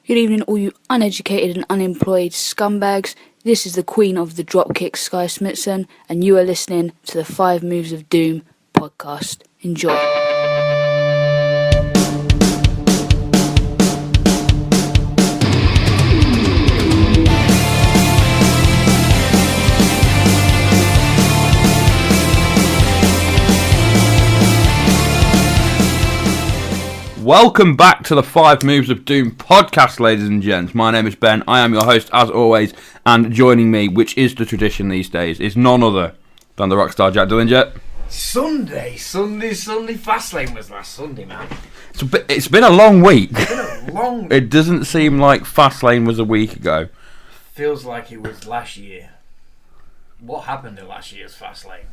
Good evening, all you uneducated and unemployed scumbags. This is the Queen of the Dropkick, Sky Smithson, and you are listening to the 5 Moves of Doom podcast. Enjoy. Welcome back to the 5 Moves of Doom podcast, ladies and gents. My name is Ben. I am your host, as always, and joining me, which is the tradition these days, is none other than the rockstar Jack Dillinger. Sunday. Fastlane was last Sunday, man. It's been a long week. It's been a long... It doesn't seem like Fastlane was a week ago. Feels like it was last year. What happened at last year's Fastlane?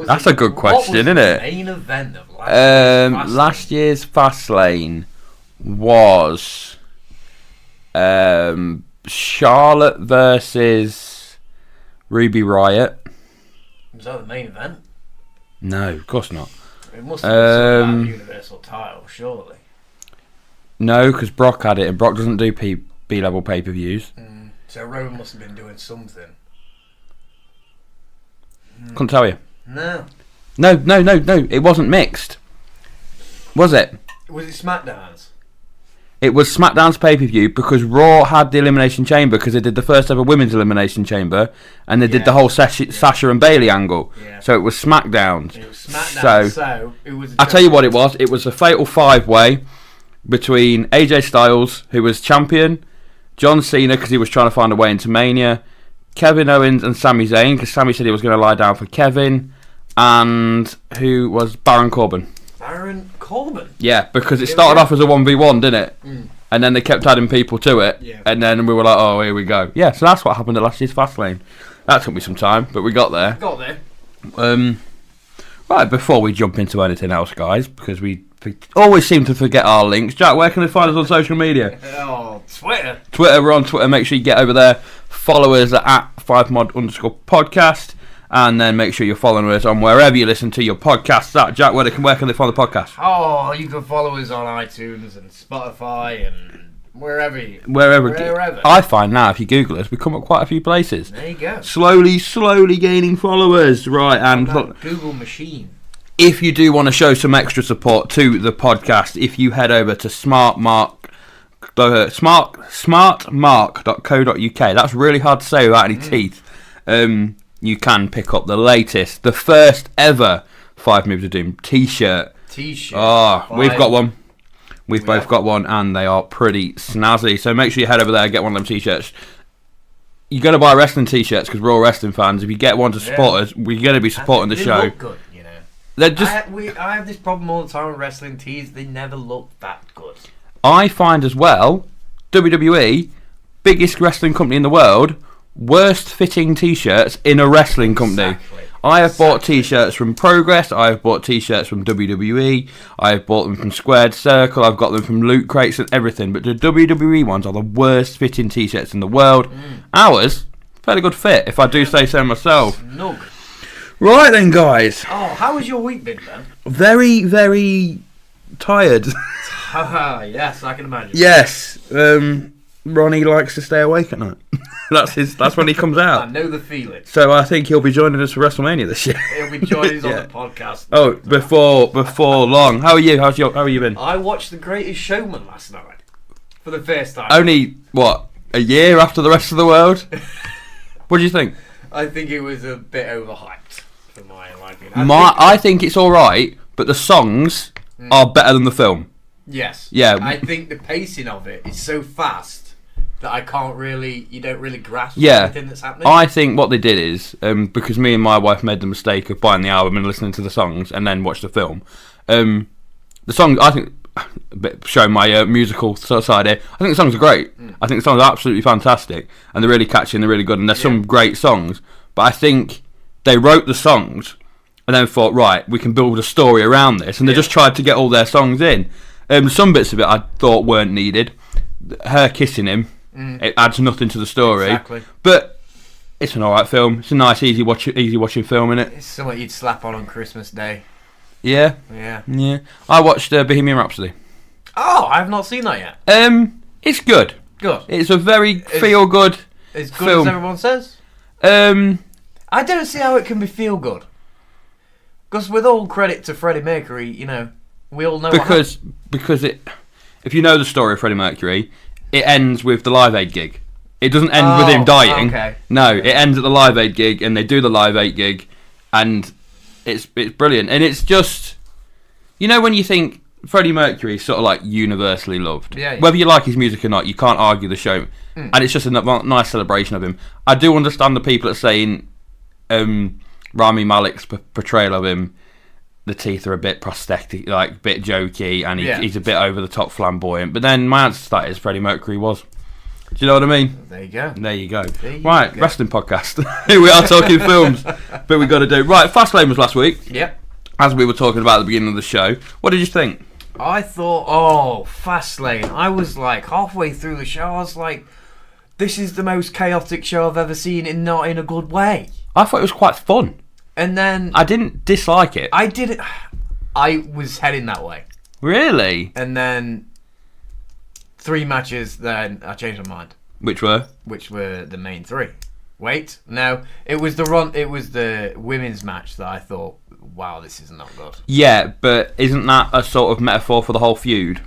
That's a good question, isn't it? What was the main event of last year's Fastlane? Last year's Fastlane was Charlotte versus Ruby Riott. Was that the main event? No, of course not. It must have been some Universal title, surely. No, because Brock had it, and Brock doesn't do B-level pay-per-views. So Roman must have been doing something. Couldn't tell you. No. No. It wasn't mixed. Was it? Was it SmackDown's? It was SmackDown's pay-per-view because Raw had the Elimination Chamber because they did the first ever Women's Elimination Chamber and they did the whole Sasha and Bayley angle. Yeah. So it was SmackDown's. It was SmackDown. So it was. I'll tell you what it was. It was a fatal 5-way between AJ Styles, who was champion, John Cena because he was trying to find a way into Mania, Kevin Owens and Sami Zayn because Sami said he was going to lie down for Kevin, and who was Baron Corbin. Baron Corbin? Yeah, because it started off as a 1v1, didn't it? And then they kept adding people to it, and then we were like, oh, here we go. Yeah, so that's what happened at last year's Fastlane. That took me some time, but we got there. Right, before we jump into anything else, guys, because we always seem to forget our links. Jack, where can they find us on social media? Twitter. We're on Twitter. Make sure you get over there. Follow us at 5mod_podcast. And then make sure you're following us on wherever you listen to your podcasts at. Jack, where can they find the podcast? Oh, you can follow us on iTunes and Spotify and wherever. I find now, if you Google us, we come up quite a few places. There you go. Slowly gaining followers. Right, and look, Google machine. If you do want to show some extra support to the podcast, if you head over to smartmark.co.uk, that's really hard to say without any teeth. You can pick up the latest, the first ever 5 Moves of Doom t-shirt. Oh, we've got one. We've both got one, and they are pretty snazzy. So make sure you head over there and get one of them t-shirts. You're going to buy wrestling t-shirts because we're all wrestling fans. If you get one to support us, we're going to be supporting the show. They look good, you know. I have this problem all the time with wrestling tees. They never look that good. I find as well, WWE, biggest wrestling company in the world, worst fitting t-shirts in a wrestling company. Exactly. I have bought t-shirts from Progress, I have bought t-shirts from WWE, I have bought them from Squared Circle, I've got them from Loot Crates and everything, but the WWE ones are the worst fitting t-shirts in the world. Ours, fairly good fit, if I do say so myself. Snug. Right then, guys. Oh, how has your week been, Ben? Very, very tired. Yes, I can imagine. Yes. Ronnie likes to stay awake at night. That's when he comes out. I know the feeling. So I think he'll be joining us for Wrestlemania this year. He'll be joining us on the podcast. Oh, before long. How are you? How are you been? I watched The Greatest Showman last night for the first time. Only a year after the rest of the world? What do you think? I think it was a bit overhyped for my liking. I think it's all right, but the songs are better than the film. Yes. Yeah. I think the pacing of it is so fast that you don't really grasp everything that's happening. I think what they did is, because me and my wife made the mistake of buying the album and listening to the songs and then watch the film, the songs, I think, a bit showing my musical side here, I think the songs are great. I think the songs are absolutely fantastic and they're really catchy and they're really good and there's some great songs, but I think they wrote the songs and then thought, right, we can build a story around this, and they just tried to get all their songs in. Some bits of it I thought weren't needed. Her kissing him, it adds nothing to the story. Exactly. But it's an alright film. It's a nice, easy watching film, innit? It's something you'd slap on Christmas Day. Yeah. Yeah. I watched Bohemian Rhapsody. Oh, I have not seen that yet. It's good. Good. It's a very feel-good As good film. as everyone says? I don't see how it can be feel-good. Because with all credit to Freddie Mercury, we all know because if you know the story of Freddie Mercury, it ends with the Live Aid gig. It doesn't end with him dying. Okay. No, it ends at the Live Aid gig, and they do the Live Aid gig, and it's brilliant. And it's just, when you think Freddie Mercury is sort of like universally loved. Yeah. Whether you like his music or not, you can't argue the show. And it's just a nice celebration of him. I do understand the people that are saying Rami Malek's portrayal of him, the teeth are a bit prosthetic, like a bit jokey, and he's a bit over the top flamboyant. But then my answer to that is Freddie Mercury was. Do you know what I mean? There you go. There you go. Right, wrestling podcast. Here we are talking films, but we got to do right. Fastlane was last week. Yep. As we were talking about at the beginning of the show. What did you think? I thought, Fastlane. I was like halfway through the show. I was like, this is the most chaotic show I've ever seen, and not in a good way. I thought it was quite fun. And then I didn't dislike it. I was heading that way. Really? And then 3 matches, then I changed my mind. Which were the main 3. Wait, no, it was the women's match that I thought, wow, this is not good. Yeah, but isn't that a sort of metaphor for the whole feud?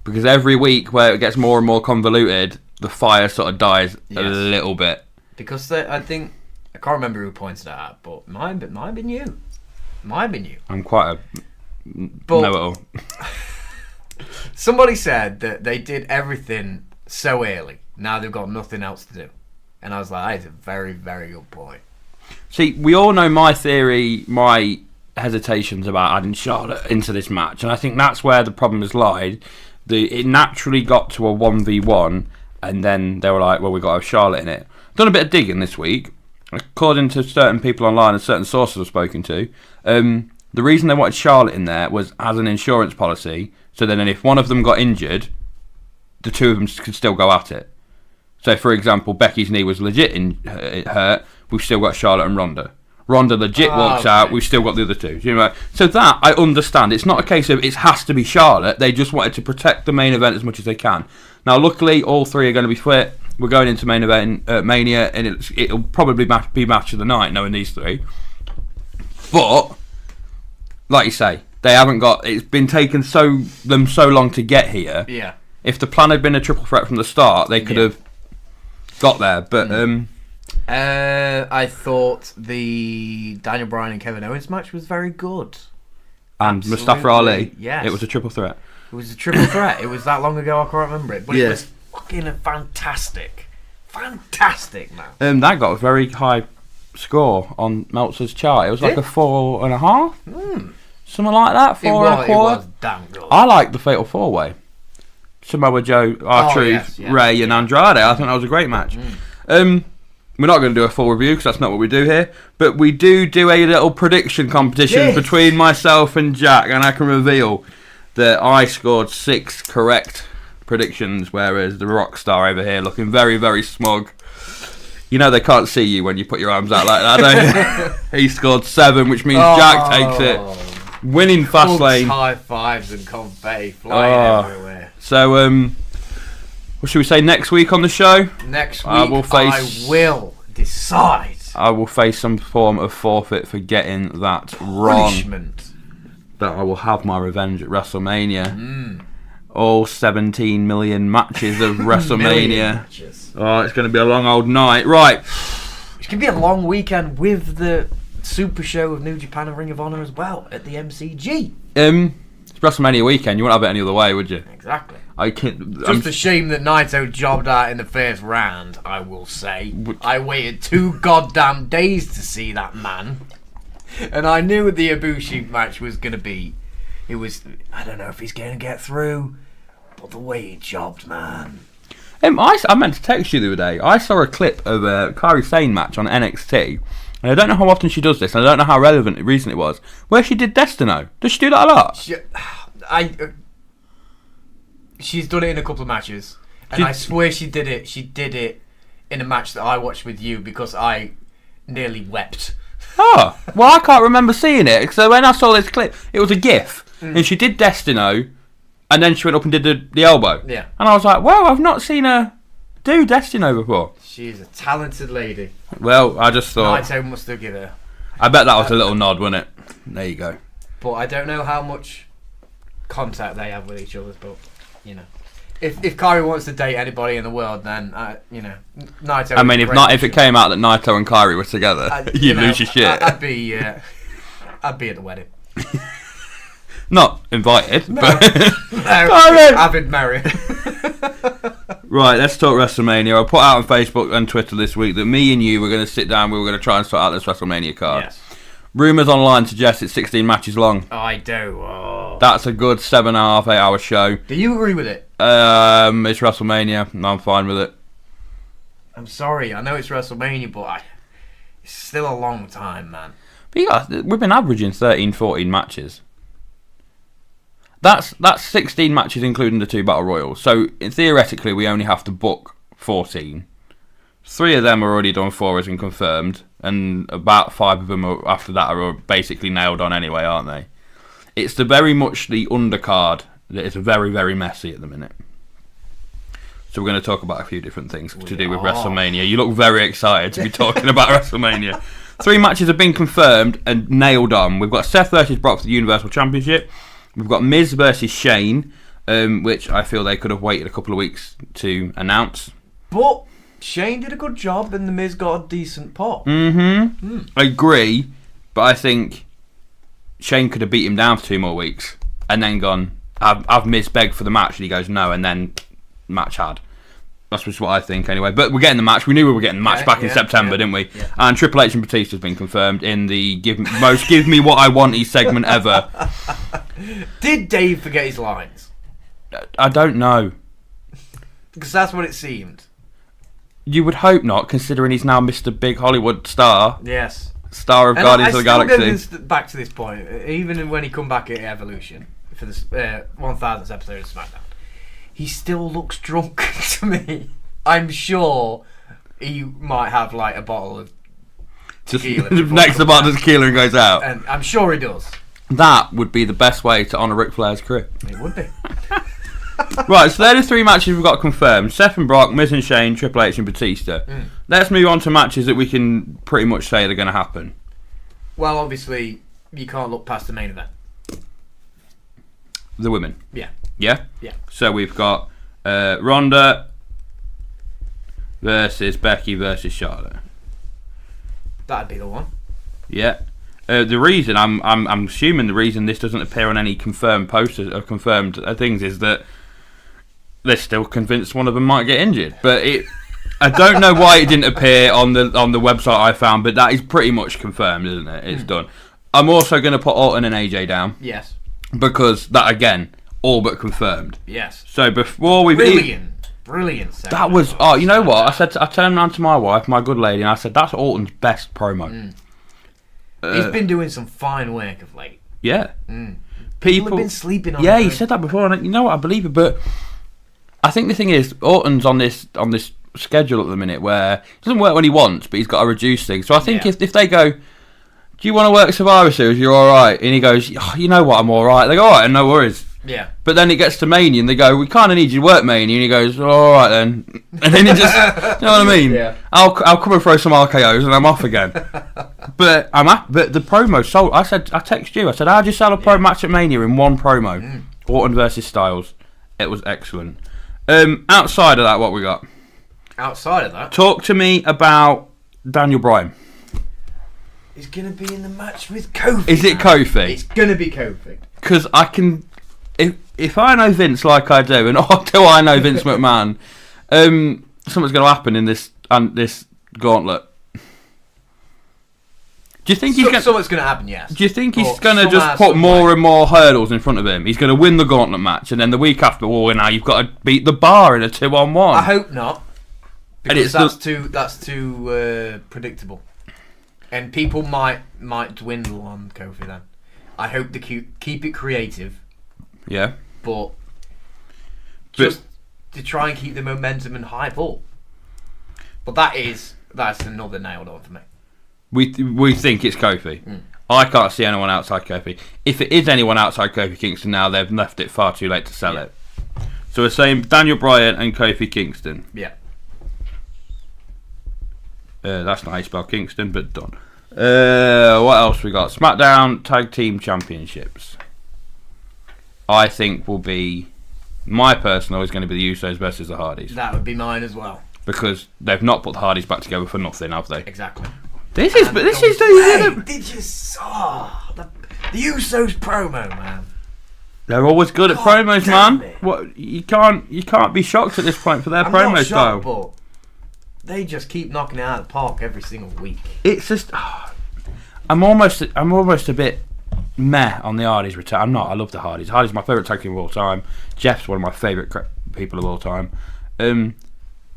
Because every week where it gets more and more convoluted, the fire sort of dies a little bit. Because I can't remember who pointed it out, but might have been you. I'm quite a know-it-all. Somebody said that they did everything so early. Now they've got nothing else to do. And I was like, that is a very, very good point. See, we all know my theory, my hesitations about adding Charlotte into this match, and I think that's where the problem has lied. It naturally got to a 1v1, and then they were like, well, we've got to have Charlotte in it. Done a bit of digging this week. According to certain people online and certain sources I've spoken to, the reason they wanted Charlotte in there was as an insurance policy, so then if one of them got injured, the two of them could still go at it. So, for example, Becky's knee was legit hurt, we've still got Charlotte and Ronda. Ronda legit walks out, we've still got the other two. You know, so that, I understand. It's not a case of it has to be Charlotte, they just wanted to protect the main event as much as they can. Now, luckily, all 3 are going to be fit. We're going into main event Mania, and it'll probably be match of the night, knowing these 3. But, like you say, they haven't got. It's been taking so long to get here. Yeah. If the plan had been a triple threat from the start, they could have got there. But I thought the Daniel Bryan and Kevin Owens match was very good. And Absolutely. Mustafa Ali. Yes. It was a triple threat. It was a triple threat. It was that long ago, I can't remember it. But it was fucking fantastic. Fantastic, man. That got a very high score on Meltzer's chart. It was like a 4.5. Something like that. 4.25. It was damn good. I like the Fatal 4-Way. Samoa Joe, R-Truth, Ray and Andrade. I think that was a great match. We're not going to do a full review because that's not what we do here. But we do a little prediction competition between myself and Jack. And I can reveal that I scored 6 correct predictions, whereas the rock star over here looking very, very smug. You know they can't see you when you put your arms out like that, don't you? He scored 7, which means Jack takes it. Winning Fastlane. High fives and confetti flying everywhere. So, what should we say next week on the show? Next week, I will decide. I will face some form of forfeit for getting that wrong. Punishment. But I will have my revenge at WrestleMania. All 17 million matches of WrestleMania. Oh, it's going to be a long old night. Right. It's going to be a long weekend with the Super Show of New Japan and Ring of Honor as well at the MCG. It's WrestleMania weekend. You wouldn't have it any other way, would you? Exactly. Just a shame that Naito jobbed out in the first round, I will say. I waited 2 goddamn days to see that man. And I knew what the Ibushi match was going to be. I don't know if he's going to get through, but the way he jobbed, man. I meant to text you the other day. I saw a clip of a Kairi Sane match on NXT, and I don't know how often she does this, and I don't know how relevant recent it was, where she did Destino. Does she do that a lot? She's done it in a couple of matches, and I swear she did it in a match that I watched with you because I nearly wept. Oh, well, I can't remember seeing it. So when I saw this clip, it was a GIF, and she did Destino, And then she went up and did the elbow. Yeah. And I was like, wow, I've not seen her do Destino before. She's a talented lady. Well, I just thought... Naito must have given her. I bet that was a little nod, wasn't it? There you go. But I don't know how much contact they have with each other, but, you know. If Kairi wants to date anybody in the world, then, Naito... I mean, if it came out that Naito and Kairi were together, you'd lose your shit. I'd be at the wedding. Not invited, but... No, avid married. Right, let's talk WrestleMania. I put out on Facebook and Twitter this week that me and you were going to sit down, we were going to try and sort out this WrestleMania card. Yes. Rumours online suggest it's 16 matches long. I do. Oh. That's a good 7.5, 8 hour show. Do you agree with it? It's WrestleMania, and I'm fine with it. I'm sorry, I know it's WrestleMania, but it's still a long time, man. But we've been averaging 13, 14 matches. That's 16 matches including the 2 Battle Royals. So theoretically we only have to book 14. 3 of them are already done for us and confirmed, and about 5 of them after that are basically nailed on anyway, aren't they? It's very much the undercard that is very, very messy at the minute. So we're going to talk about a few different things to do with WrestleMania. You look very excited to be talking about WrestleMania. 3 matches have been confirmed and nailed on. We've got Seth versus Brock for the Universal Championship. We've got Miz versus Shane, which I feel they could have waited a couple of weeks to announce. But Shane did a good job and The Miz got a decent pop. I agree, but I think Shane could have beat him down for 2 more weeks and then gone, I've Miz begged for the match, and he goes, no, and then match had. That's just what I think anyway. But we're getting the match. We knew we were getting the match back in September, didn't we? Yeah. And Triple H and Batista has been confirmed in the give me what I want segment ever. Did Dave forget his lines? I don't know. Because that's what it seemed. You would hope not, considering he's now Mr. Big Hollywood star. Yes. Star of Guardians of the Galaxy. Back to this point, even when he come back at Evolution for this 1000th episode of SmackDown, he still looks drunk to me. I'm sure he might have like a bottle of tequila. Next to the bottle of tequila and goes out. And I'm sure he does. That would be the best way to honour Ric Flair's career. It would be. Right, so there are 3 matches we've got confirmed. Seth and Brock, Miz and Shane, Triple H and Batista. Let's move on to matches that we can pretty much say they're going to happen. Well, obviously, you can't look past the main event. The women. Yeah. Yeah? Yeah. So we've got Ronda versus Becky versus Charlotte. That'd be the one. Yeah. The reason I'm assuming the reason this doesn't appear on any confirmed posters or confirmed things is that they're still convinced one of them might get injured. But I don't know why it didn't appear on the website I found, but that is pretty much confirmed, isn't it? It's done. I'm also going to put Orton and AJ down. Yes. Because that again, all but confirmed. Yes. So before we Brilliant. That was you know what I turned around to my wife, my good lady, and I said that's Orton's best promo. He's been doing some fine work of late. Yeah. People have been sleeping on him. Yeah, he said that before, and you know what, I believe it. But I think the thing is, Orton's on this schedule at the minute where it doesn't work when he wants, but he's got to reduce things. So I think if they go, do you want to work Survivor Series? You're all right. And he goes, oh, you know what, I'm all right. They go, all right, no worries. Yeah. But then it gets to Mania and they go, we kind of need you to work Mania. And he goes, all right then. And then he just, you know what I mean? Yeah. I'll come and throw some RKOs and I'm off again. But but the promo sold. I text you. I said, how'd you sell a pro match at Mania in one promo? Orton versus Styles. It was excellent. Outside of that, what we got? Outside of that, talk to me about Daniel Bryan. He's gonna be in the match with Kofi. Is it Kofi? It's gonna be Kofi. Because I can, if I know Vince like I do, and do I know Vince McMahon, something's going to happen in this gauntlet. Do you think something's going to happen? Yes. Do you think he's going to just put more and more hurdles in front of him? He's going to win the gauntlet match, and then the week after, now you've got to beat the Bar in a 2-on-1. I hope not, because that's too predictable, and people might dwindle on Kofi then. I hope to keep it creative. Yeah. But just to try and keep the momentum and hype up. But that's another nailed on for me. We think it's Kofi. I can't see anyone outside Kofi. If it is anyone outside Kofi Kingston now, they've left it far too late to sell it. So we're saying Daniel Bryan and Kofi Kingston. Yeah. That's not how you spell Kingston, but done. What else we got? SmackDown Tag Team Championships. I think will be... My personal is going to be the Usos versus the Hardys. That would be mine as well. Because they've not put the Hardys back together for nothing, have they? Exactly. This is Did you saw the Usos promo, man? They're always good at God promos, damn man. it. What you can't be shocked at this point for their I'm promo not style. shocked, but they just keep knocking it out of the park every single week. It's just I'm almost a bit meh on the Hardys return. I'm not. I love the Hardys. Hardys are my favourite tag team of all time. Jeff's one of my favourite people of all time.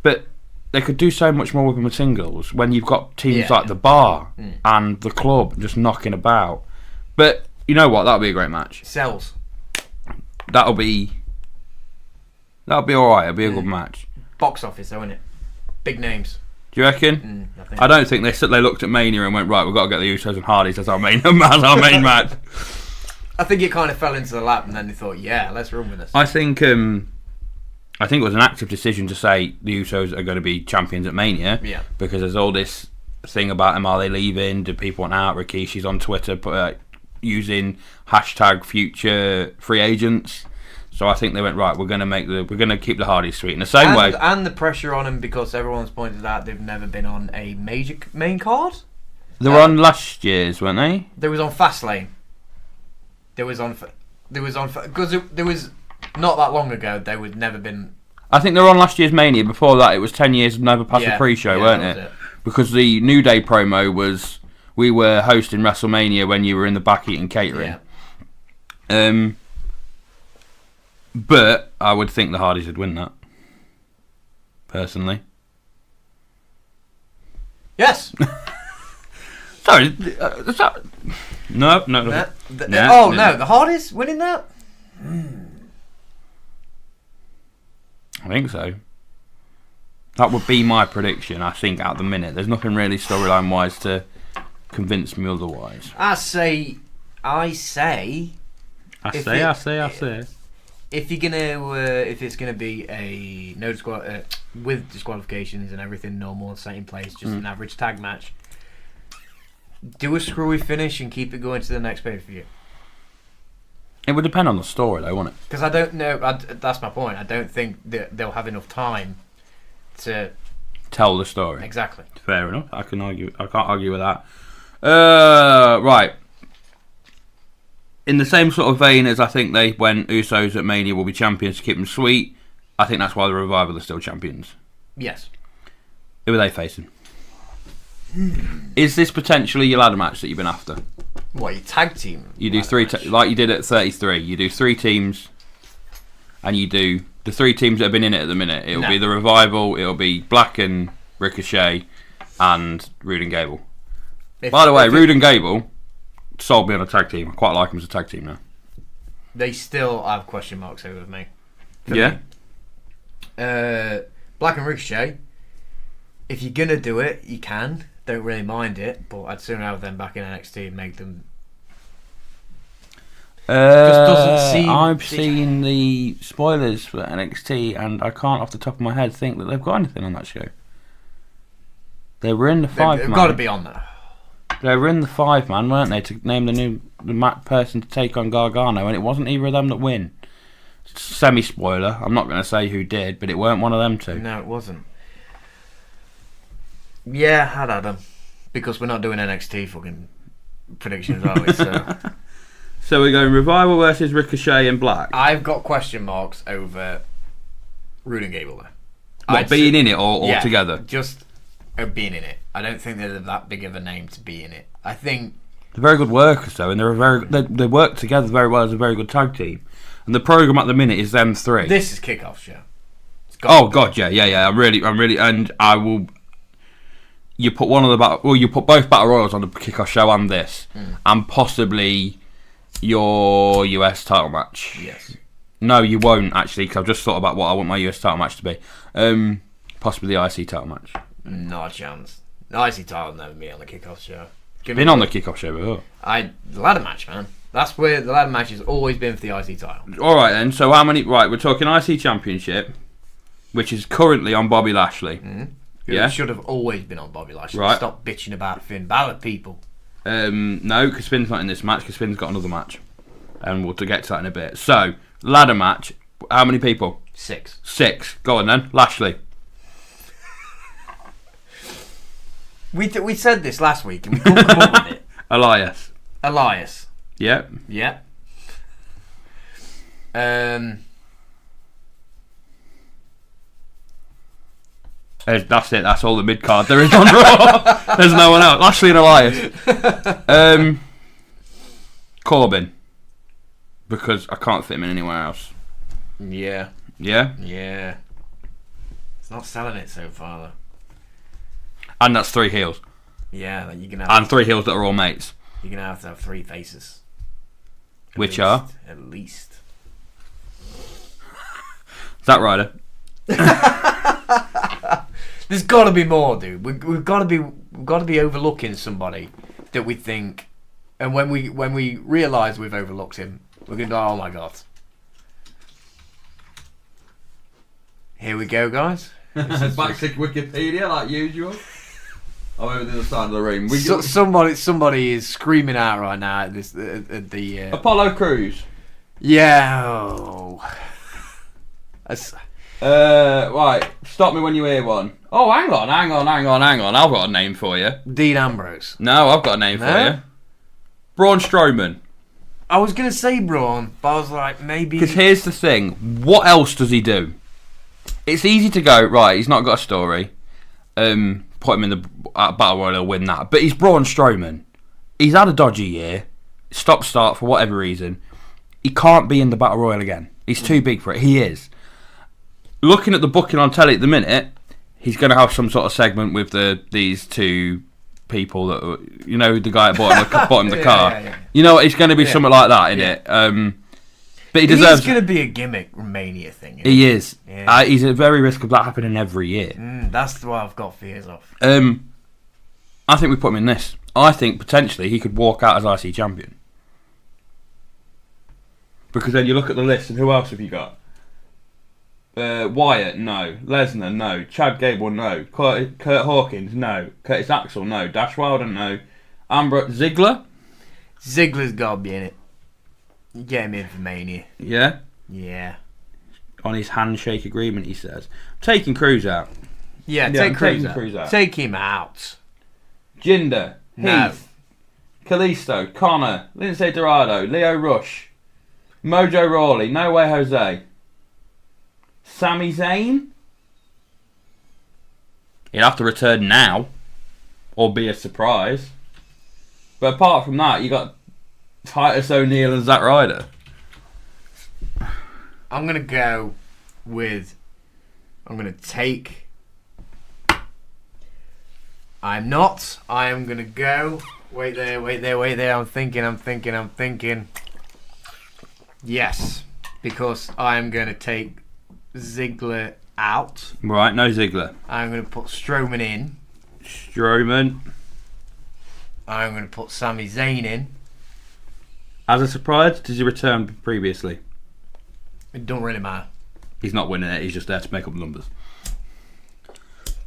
But they could do so much more with them with singles when you've got teams like the Bar and the Club just knocking about. But you know what? That'll be a great match. Sells. That'll be alright. It'll be a good match. Box office, though, isn't it? Big names. Do you reckon? I don't think they looked at Mania and went, right, we've got to get the Usos and Hardys as our main match. I think it kind of fell into the lap, and then they thought, yeah, let's run with this. I think it was an active decision to say the Usos are going to be champions at Mania. Yeah. Because there's all this thing about them. Are they leaving? Do people want out? Rikishi's on Twitter using hashtag future free agents. So I think they went, right, we're going to keep the Hardys sweet in the same way. And the pressure on them because everyone's pointed out they've never been on a major main card. They were on last year's, weren't they? They was on Fastlane. Because there was not that long ago. They would never been. I think they were on last year's Mania. Before that, it was 10 years never past the pre-show, weren't it? Because the New Day promo was we were hosting WrestleMania when you were in the back eating catering. Yeah. But I would think the Hardys would win that. Personally. Yes. Sorry. No. No, the Hardys winning that? I think so. That would be my prediction, I think, at the minute. There's nothing really storyline-wise to convince me otherwise. I say. If you're if it's gonna be a with disqualifications and everything normal set in place, just an average tag match, do a screwy finish and keep it going to the next pay-per-view. It would depend on the story, though, wouldn't it? Because I don't know. That's my point. I don't think that they'll have enough time to tell the story. Exactly. Fair enough. I can't argue with that. Right. In the same sort of vein as I think they went Usos at Mania will be champions to keep them sweet, I think that's why the Revival are still champions. Yes. Who are they facing? Is this potentially your ladder match that you've been after? What, your tag team? You do three, like you did at 33. You do 3 teams, and you do the 3 teams that have been in it at the minute. It'll be the Revival, it'll be Black and Ricochet, and Rude and Gable. By the way, Rude and Gable sold me on a tag team. I quite like them as a tag team now. They still have question marks over me. Yeah? Black and Ricochet, if you're going to do it, you can. Don't really mind it, but I'd sooner have them back in NXT and make them... I've seen the spoilers for NXT, and I can't off the top of my head think that they've got anything on that show. They were in the 5-man. They've got to be on there. They were in the 5-man, weren't they, to name the person to take on Gargano, and it wasn't either of them that win. Semi-spoiler, I'm not going to say who did, but it weren't one of them two. No, it wasn't. Yeah, I'd add them. Because we're not doing NXT fucking predictions, are we? So we're going Revival versus Ricochet and Black. I've got question marks over Rude and Gable there. What, being in it or together? Just being in it. I don't think they're that big of a name to be in it. I think they're very good workers though, and they work together very well as a very good tag team. And the program at the minute is them 3. This is Kickoff show. Oh god, yeah. I'm really, and I will. You put you put both battle royals on the Kickoff show and this, and possibly your US title match. Yes. No, you won't actually, because I've just thought about what I want my US title match to be. Possibly the IC title match. Not a chance. The IC title will never be on the Kickoff show. Been on the kickoff show before. The ladder match, man. That's where the ladder match has always been for the IC title. All right then. So how many? Right, we're talking IC Championship, which is currently on Bobby Lashley. Mm-hmm. Yeah, it should have always been on Bobby Lashley. Right. Stop bitching about Finn Balor, people. No, because Finn's not in this match. Because Finn's got another match, and we'll get to that in a bit. So ladder match. How many people? 6. 6. Go on then, Lashley. We said this last week and we couldn't come up with it. Elias. Yep. Yeah. That's it. That's all the mid card there is on Raw. There's no one else. Lashley and Elias. Corbin, because I can't fit him in anywhere else. Yeah. Yeah. Yeah. It's not selling it so far though. And that's 3 heels. Yeah, like you're gonna And 3 heels that are all mates. You're gonna have to have 3 faces. Which are? At least. Zack Ryder. There's got to be more, dude. We've got to be overlooking somebody that we think, and when we realise we've overlooked him, we're gonna go, oh my god. Here we go, guys. Back to Wikipedia like usual. I'm over the other side of the room. Somebody is screaming out right now at this at the Apollo Crews. Yeah. Oh. Right. Stop me when you hear one. Oh, hang on. I've got a name for you. Dean Ambrose. No, I've got a name for you. Braun Strowman. I was gonna say Braun, but I was like maybe. Because here's the thing. What else does he do? It's easy to go right. He's not got a story. Put him in the Battle Royal, he'll win that. But he's Braun Strowman. He's had a dodgy year. Stop-start for whatever reason. He can't be in the Battle Royal again. He's too big for it. He is. Looking at the booking on telly at the minute, he's going to have some sort of segment with these 2 people that, you know, the guy at bottom of the car. Yeah. You know, it's going to be something like that, isn't it? But he deserves. It's going to be a gimmick Mania thing. He is. Yeah. He's at very risk of that happening every year. That's what I've got fears of. I think we put him in this. I think potentially he could walk out as IC champion. Because then you look at the list and who else have you got? Wyatt, no. Lesnar, no. Chad Gable, no. Kurt Hawkins, no. Curtis Axel, no. Dash Wilder, no. Ambrose, Ziggler? Ziggler's got to be in it. You get him in for Mania. Yeah? Yeah. On his handshake agreement, he says. Taking Cruz out. Yeah, take Cruz out. Take him out. Jinder, No. Heath, Kalisto, Connor, Lindsay Dorado, Leo Rush, Mojo Rawley, No Way Jose, Sami Zayn. He'll have to return now, or be a surprise. But apart from that, you got Titus O'Neil and Zack Ryder. I'm going to go with... I'm going to take... I'm not. I am going to go... Wait there. I'm thinking. Yes. Because I am going to take Ziggler out. Right, no Ziggler. I'm going to put Strowman in. Strowman. I'm going to put Sami Zayn in. As a surprise, did he return previously? It don't really matter. He's not winning it, he's just there to make up numbers.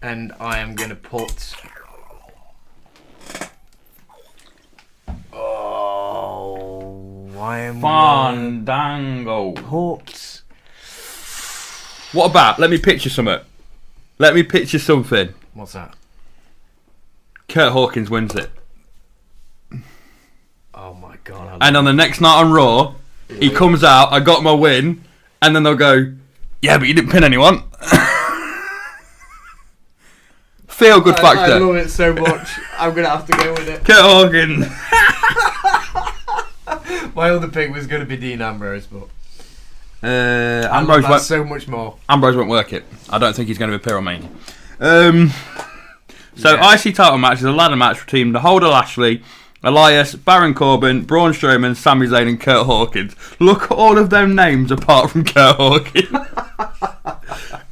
And I am going to put... I am Fandango. Put... What about, let me picture something. What's that? Kurt Hawkins wins it. Oh my god. And on the next night on Raw, he comes out, I got my win, and then they'll go, yeah, but you didn't pin anyone. Feel good factor. I love it so much. I'm going to have to go with it. Kurt Hawkins. My other pick was going to be Dean Ambrose, but... Ambrose won't, so much more. Ambrose won't work it. I don't think he's going to appear on Mania. IC title match is a ladder match between the Holder Lashley, Elias, Baron Corbin, Braun Strowman, Sami Zayn and Kurt Hawkins. Look at all of them names apart from Kurt Hawkins.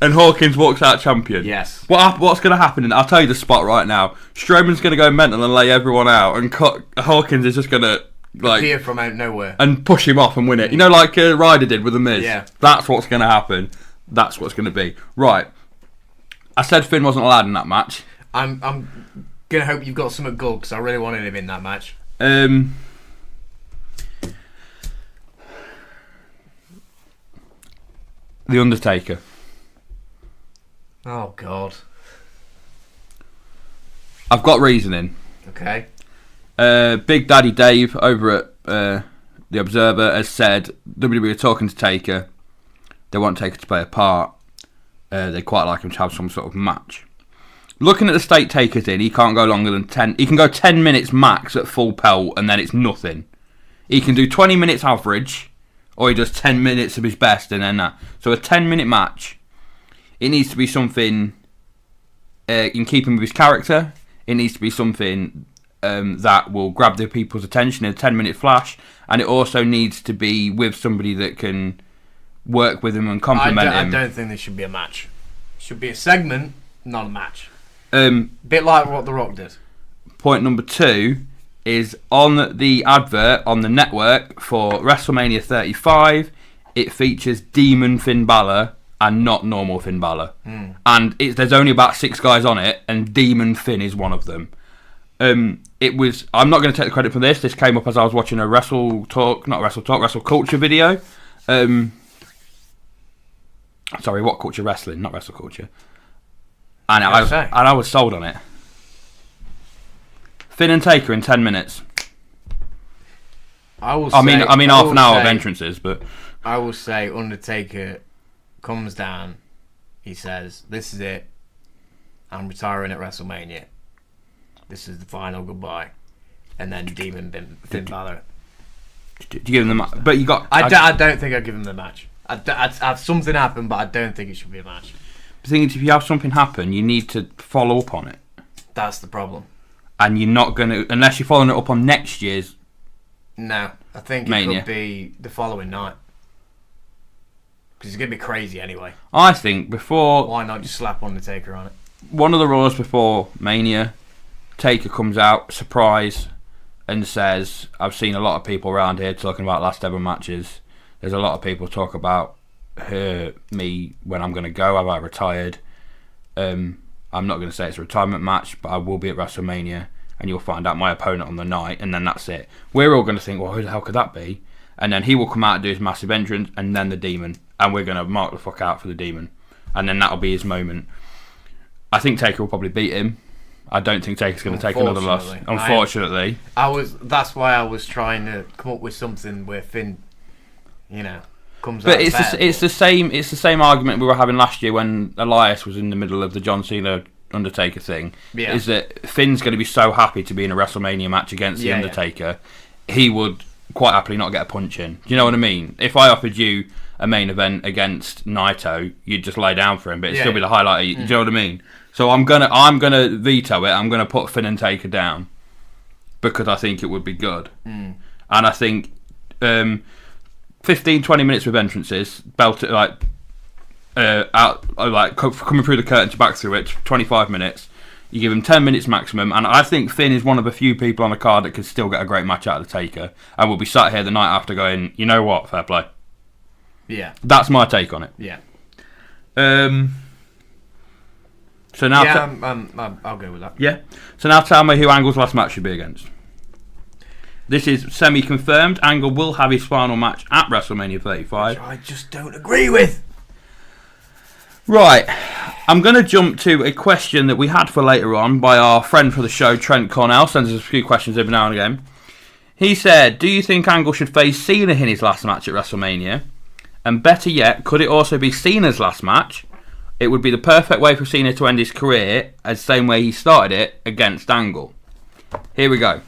and Hawkins walks out champion. Yes. What's going to happen? And I'll tell you the spot right now. Strowman's going to go mental and lay everyone out, and Hawkins is just going to appear from out nowhere and push him off and win it. You know, like Ryder did with the Miz. Yeah. That's what's going to happen. That's what's going to be. Right. I said Finn wasn't allowed in that match. I'm gonna hope you've got something good because I really wanted him in that match. The Undertaker. Oh God. I've got reasoning. Okay. Big Daddy Dave over at The Observer has said WWE are talking to Taker. They want Taker to play a part. They quite like him to have some sort of match. Looking at the state Taker's in, he can't go longer than 10. He can go 10 minutes max at full pelt, and then it's nothing. He can do 20 minutes average, or he does 10 minutes of his best, and then that. So a 10-minute match, it needs to be something in keeping with his character. It needs to be something that will grab the people's attention in a 10-minute flash, and it also needs to be with somebody that can work with him and compliment him. I don't think this should be a match. It should be a segment, not a match. Bit like what The Rock did. Point number 2 is on the advert on the network for WrestleMania 35, it features Demon Finn Balor and not normal Finn Balor. And there's only about 6 guys on it, and Demon Finn is one of them. I'm not going to take the credit for this. This came up as I was watching a Wrestle Culture video. Sorry, What Culture Wrestling, not Wrestle Culture. And I was sold on it. Finn and Taker in 10 minutes. I mean half an hour of entrances, but I will say Undertaker comes down. He says, "This is it. I'm retiring at WrestleMania. This is the final goodbye." And then Demon Finn Balor. Do you give them the match? But you got. I don't think I'd give him the match. I'd have something happen, but I don't think it should be a match. The thing is, if you have something happen, you need to follow up on it. That's the problem. And you're not going to, unless you're following it up on next year's. No, I think Mania. It could be the following night. Because it's going to be crazy anyway. I think before. Why not just slap Undertaker on it? One of the Raws before Mania, Taker comes out, surprise, and says, "I've seen a lot of people around here talking about last ever matches. There's a lot of people talk about me when I'm going to go. Have I retired? I'm not going to say it's a retirement match, but I will be at WrestleMania, and you'll find out my opponent on the night, and then that's it." We're all going to think, well, who the hell could that be? And then he will come out and do his massive entrance, and then the Demon, and we're going to mark the fuck out for the Demon, and then that'll be his moment. I think Taker will probably beat him. I don't think Taker's going to take another loss. Unfortunately. That's why I was trying to come up with something where Finn, comes but out. But it's the same argument we were having last year when Elias was in the middle of the John Cena Undertaker thing. Yeah. Is that Finn's going to be so happy to be in a WrestleMania match against the Undertaker, he would quite happily not get a punch in. Do you know what I mean? If I offered you a main event against Naito, you'd just lay down for him, but it'd still be the highlight. Do you know what I mean? So I'm gonna veto it. I'm gonna put Finn and Taker down because I think it would be good, and I think 15-20 minutes with entrances, belt it coming through the curtain to back through it, 25 minutes. You give him 10 minutes maximum, and I think Finn is one of the few people on the card that could still get a great match out of the Taker, and we'll be sat here the night after going, you know what, fair play. Yeah, that's my take on it. Yeah. So now, I'll go with that. Yeah. So now tell me who Angle's last match should be against. This is semi-confirmed. Angle will have his final match at WrestleMania 35. Which I just don't agree with. Right. I'm going to jump to a question that we had for later on by our friend for the show, Trent Cornell. Sends us a few questions every now and again. He said, do you think Angle should face Cena in his last match at WrestleMania? And better yet, could it also be Cena's last match? It would be the perfect way for Cena to end his career, as the same way he started it, against Angle. Here we go.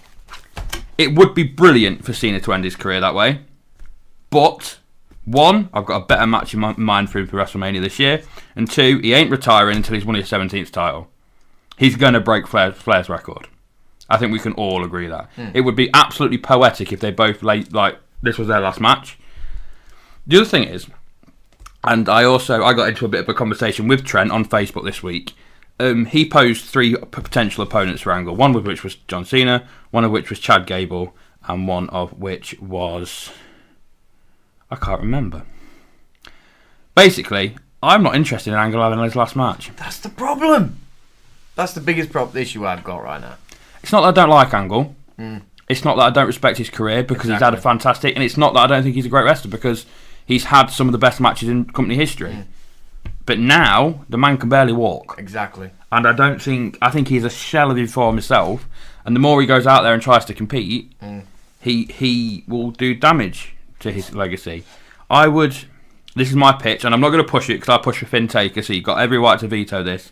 It would be brilliant for Cena to end his career that way. But, 1, I've got a better match in my mind for him for WrestleMania this year. And 2, he ain't retiring until he's won his 17th title. He's going to break Flair's record. I think we can all agree that. It would be absolutely poetic if they both, this was their last match. The other thing is, And I got into a bit of a conversation with Trent on Facebook this week. He posed 3 potential opponents for Angle, one of which was John Cena, one of which was Chad Gable, and one of which was... I can't remember. Basically, I'm not interested in Angle having his last match. That's the problem. That's the biggest issue I've got right now. It's not that I don't like Angle. It's not that I don't respect his career, because he's had a fantastic... And it's not that I don't think he's a great wrestler, because he's had some of the best matches in company history. But now, the man can barely walk. Exactly. And I think he's a shell of himself. And the more he goes out there and tries to compete, he will do damage to his legacy. This is my pitch, and I'm not going to push it because I push for Finn Taker, so you've got every right to veto this.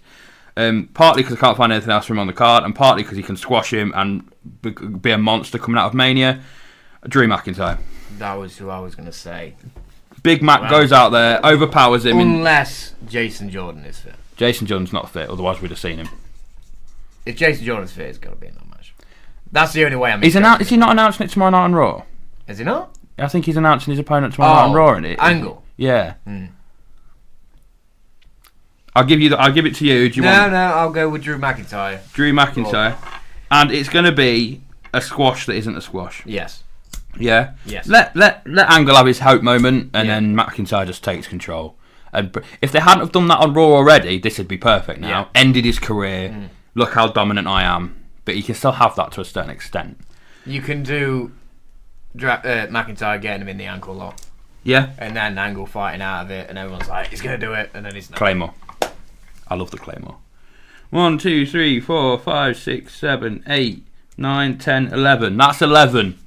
Partly because I can't find anything else for him on the card, and partly because he can squash him and be a monster coming out of Mania. Drew McIntyre. That was who I was going to say. Big Mac goes out there, overpowers him. Unless Jason Jordan is fit. Jason Jordan's not fit, otherwise we'd have seen him. If Jason Jordan's fit, it's got to be in that match. That's the only way I'm... Is he not announcing it tomorrow night on Raw? Is he not? I think he's announcing his opponent tomorrow night on Raw, isn't it? Angle. Yeah. I'll give it to you. No, I'll go with Drew McIntyre. Drew McIntyre. And it's going to be a squash that isn't a squash. Yes. Yeah? Yes. Let Angle have his hope moment, and then McIntyre just takes control. And if they hadn't have done that on Raw already, this would be perfect now. Yeah. Ended his career. Look how dominant I am. But you can still have that to a certain extent. You can do McIntyre getting him in the ankle lock. Yeah. And then Angle fighting out of it, and everyone's like, he's going to do it, and then he's not. Claymore. I love the Claymore. 1, 2, 3, 4, 5, 6, 7, 8, 9, 10, 11. That's 11.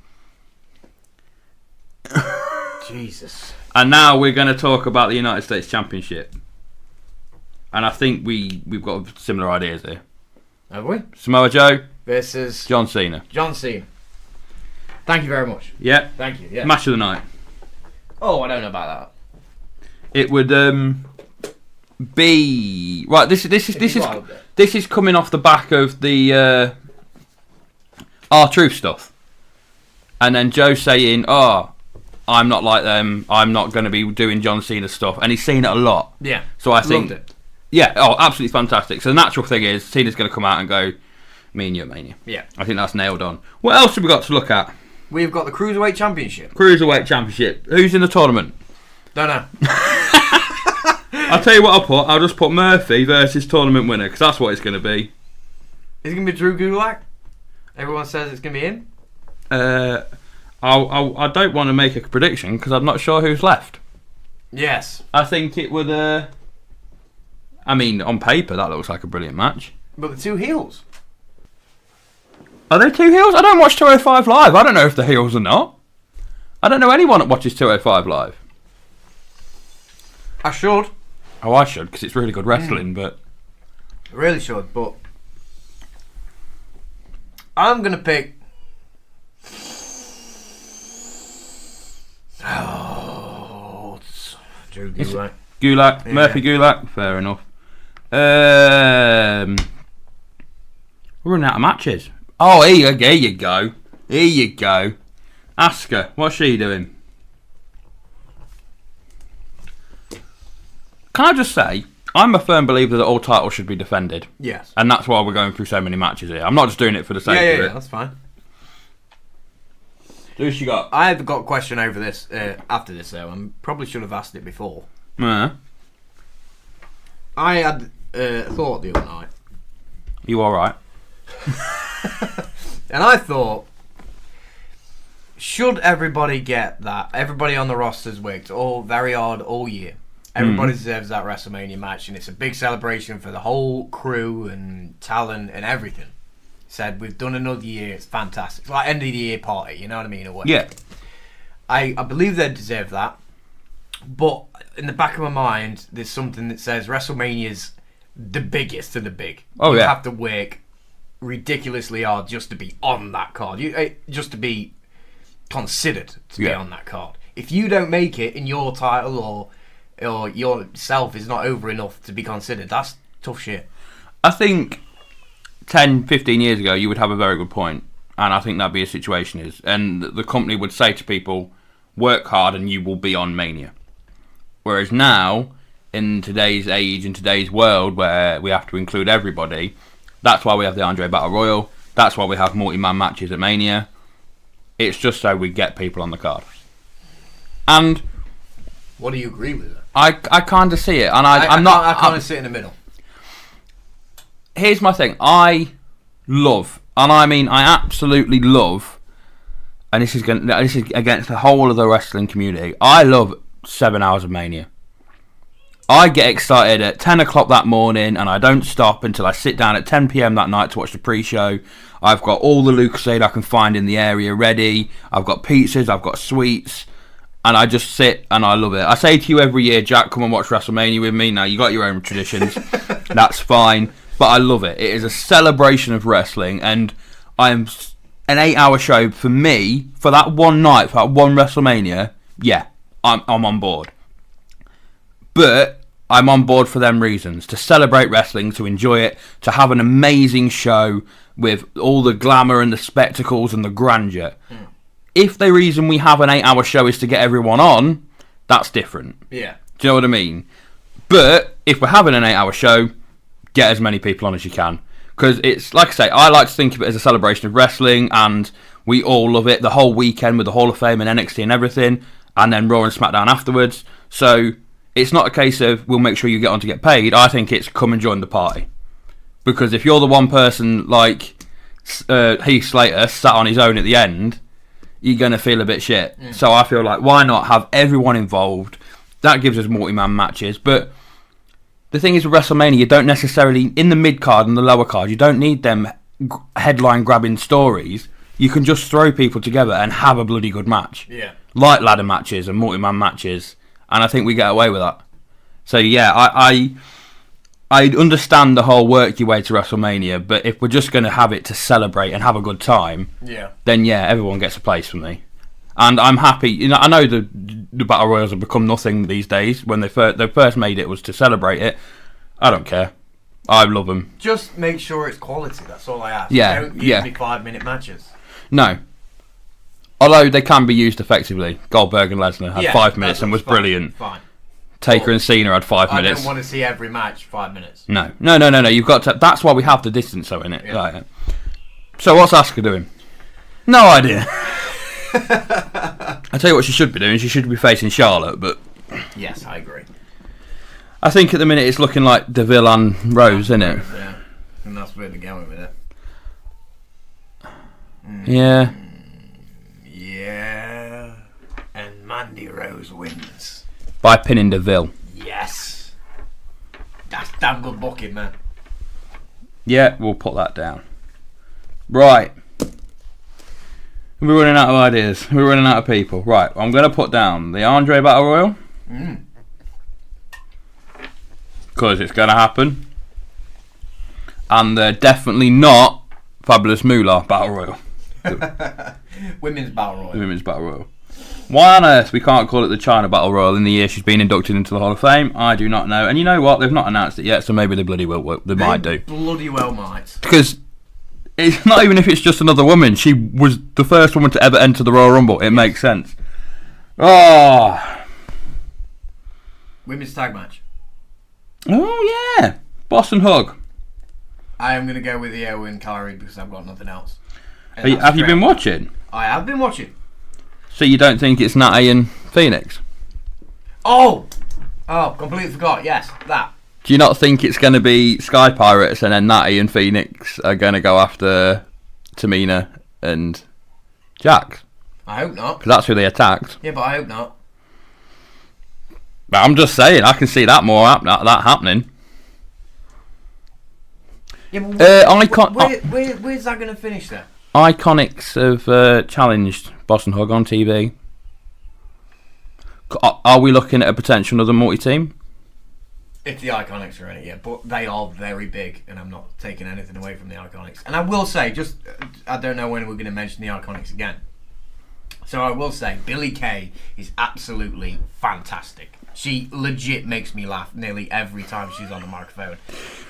Jesus. And now we're going to talk about the United States Championship. And I think we've got similar ideas here. Have we? Samoa Joe versus John Cena. John Cena. Thank you very much. Yeah. Thank you. Yeah. Match of the night. Oh, I don't know about that. It would be right. This is coming off the back of the R-Truth stuff, and then Joe saying, "Oh, I'm not like them. I'm not going to be doing John Cena stuff," and he's seen it a lot. Yeah. So I think, loved it. Yeah. Oh, absolutely fantastic. So the natural thing is Cena's going to come out and go, "Me and you, Mania." Yeah. I think that's nailed on. What else have we got to look at? We've got the Cruiserweight Championship. Cruiserweight Championship. Who's in the tournament? Don't know. I'll tell you what I'll put. I'll just put Murphy versus tournament winner, because that's what it's going to be. Is it going to be Drew Gulak? Everyone says it's going to be him. I don't want to make a prediction because I'm not sure who's left. Yes. I think it would... I mean, on paper, that looks like a brilliant match. But the two heels. Are there two heels? I don't watch 205 Live. I don't know if they're heels or not. I don't know anyone that watches 205 Live. I should. Oh, I should, because it's really good wrestling, but... I really should, but... I'm going to pick... Oh, Drew Gulak. Gulak. Yeah. Murphy Gulak. Fair enough. We're running out of matches. Oh, here you go. Here you go. Ask her. What's she doing? Can I just say, I'm a firm believer that all titles should be defended. Yes. And that's why we're going through so many matches here. I'm not just doing it for the sake of it. Yeah, that's fine. Who's she got? I've got a question over this, after this though, and probably should have asked it before. I had a thought the other night. You alright? And I thought, should everybody get that? Everybody on the roster's worked all very hard all year. Everybody deserves that WrestleMania match, and it's a big celebration for the whole crew and talent and everything. Said, we've done another year, it's fantastic. It's like end of the year party, you know what I mean? In a way. Yeah. I believe they deserve that. But in the back of my mind, there's something that says WrestleMania's the biggest of the big. Oh, you yeah. have to work ridiculously hard just to be on that card. Just to be considered to be on that card. If you don't make it in your title or yourself is not over enough to be considered, that's tough shit. I think 10, 15 years ago, you would have a very good point. And I think that'd be a situation and the company would say to people, work hard and you will be on Mania. Whereas now, in today's age, in today's world, where we have to include everybody, that's why we have the Andre Battle Royal. That's why we have multi-man matches at Mania. It's just so we get people on the card. And what do you agree with it? I kind of see it, and I kind of sit in the middle. Here's my thing. I love, and I mean I absolutely love, and this is against the whole of the wrestling community. I love 7 hours of Mania. I get excited at 10 o'clock that morning, and I don't stop until I sit down at 10 p.m. that night to watch the pre-show. I've got all the Lucasade I can find in the area ready. I've got pizzas, I've got sweets, and I just sit and I love it. I say to you every year, Jack, come and watch WrestleMania with me. Now, you got your own traditions. That's fine. But I love it. It is a celebration of wrestling, and an 8-hour show for me, for that one night, for that one WrestleMania, yeah, I'm on board. But I'm on board for them reasons. To celebrate wrestling, to enjoy it, to have an amazing show with all the glamour and the spectacles and the grandeur. If the reason we have an 8-hour show is to get everyone on, that's different. Yeah. Do you know what I mean? But if we're having an 8-hour show, get as many people on as you can. Because it's, like I say, I like to think of it as a celebration of wrestling, and we all love it the whole weekend with the Hall of Fame and NXT and everything, and then Raw and SmackDown afterwards. So it's not a case of we'll make sure you get on to get paid. I think it's come and join the party. Because if you're the one person like Heath Slater sat on his own at the end, you're going to feel a bit shit. So I feel like, why not have everyone involved? That gives us multi-man matches. But the thing is with WrestleMania, you don't necessarily, in the mid-card and the lower card, you don't need them headline-grabbing stories. You can just throw people together and have a bloody good match. Yeah. Like ladder matches and multi-man matches. And I think we get away with that. So yeah, I understand the whole work your way to WrestleMania, but if we're just going to have it to celebrate and have a good time, then yeah, everyone gets a place for me. And I'm happy. You know, I know the Battle Royals have become nothing these days. When they first made it was to celebrate it. I don't care. I love them. Just make sure it's quality. That's all I ask. Yeah, Don't give me 5-minute matches. No. Although they can be used effectively. Goldberg and Lesnar had 5 minutes and was fine, brilliant. Fine. Taker and Cena had 5 I minutes. don't want to see every match 5 minutes. No. You've got to. That's why we have the distance, though, in it. Yeah. Right. So what's Asuka doing? No idea. I tell you what she should be doing. She should be facing Charlotte, but yes, I agree. I think at the minute it's looking like Deville and Rose, isn't it? Yeah, and that's where they're going with it. Yeah. Yeah, and Mandy Rose wins By pinning Deville. Yes, that's damn good booking, man. Yeah, we'll put that down. Right. We're running out of ideas. We're running out of people. Right, I'm going to put down the Andre Battle Royal. Because it's going to happen. And they're definitely not Fabulous Moolah Battle Royal. Women's Battle Royal. The Women's Battle Royal. Why on earth we can't call it the China Battle Royal in the year she's been inducted into the Hall of Fame? I do not know. And you know what? They've not announced it yet, so maybe they bloody will. They might do. Bloody well might. Because it's not even if it's just another woman. She was the first woman to ever enter the Royal Rumble. It makes sense. Oh. Women's tag match. Oh, yeah. Boston Hug. I am going to go with the Owen Kyrie because I've got nothing else. Have you been watching? I have been watching. So you don't think it's Natty and Phoenix? Oh, completely forgot. Yes, that. Do you not think it's going to be Sky Pirates and then Natty and Phoenix are going to go after Tamina and Jax? I hope not. Because that's who they attacked. Yeah, but I hope not. But I'm just saying, I can see that that happening. Yeah, but where's that going to finish then? Iconics have challenged Boston Hug on TV. Are we looking at a potential another multi-team? If the Iconics are in it, yeah. But they are very big, and I'm not taking anything away from the Iconics. And I will say, I don't know when we're going to mention the Iconics again. So I will say, Billie Kay is absolutely fantastic. She legit makes me laugh nearly every time she's on the microphone.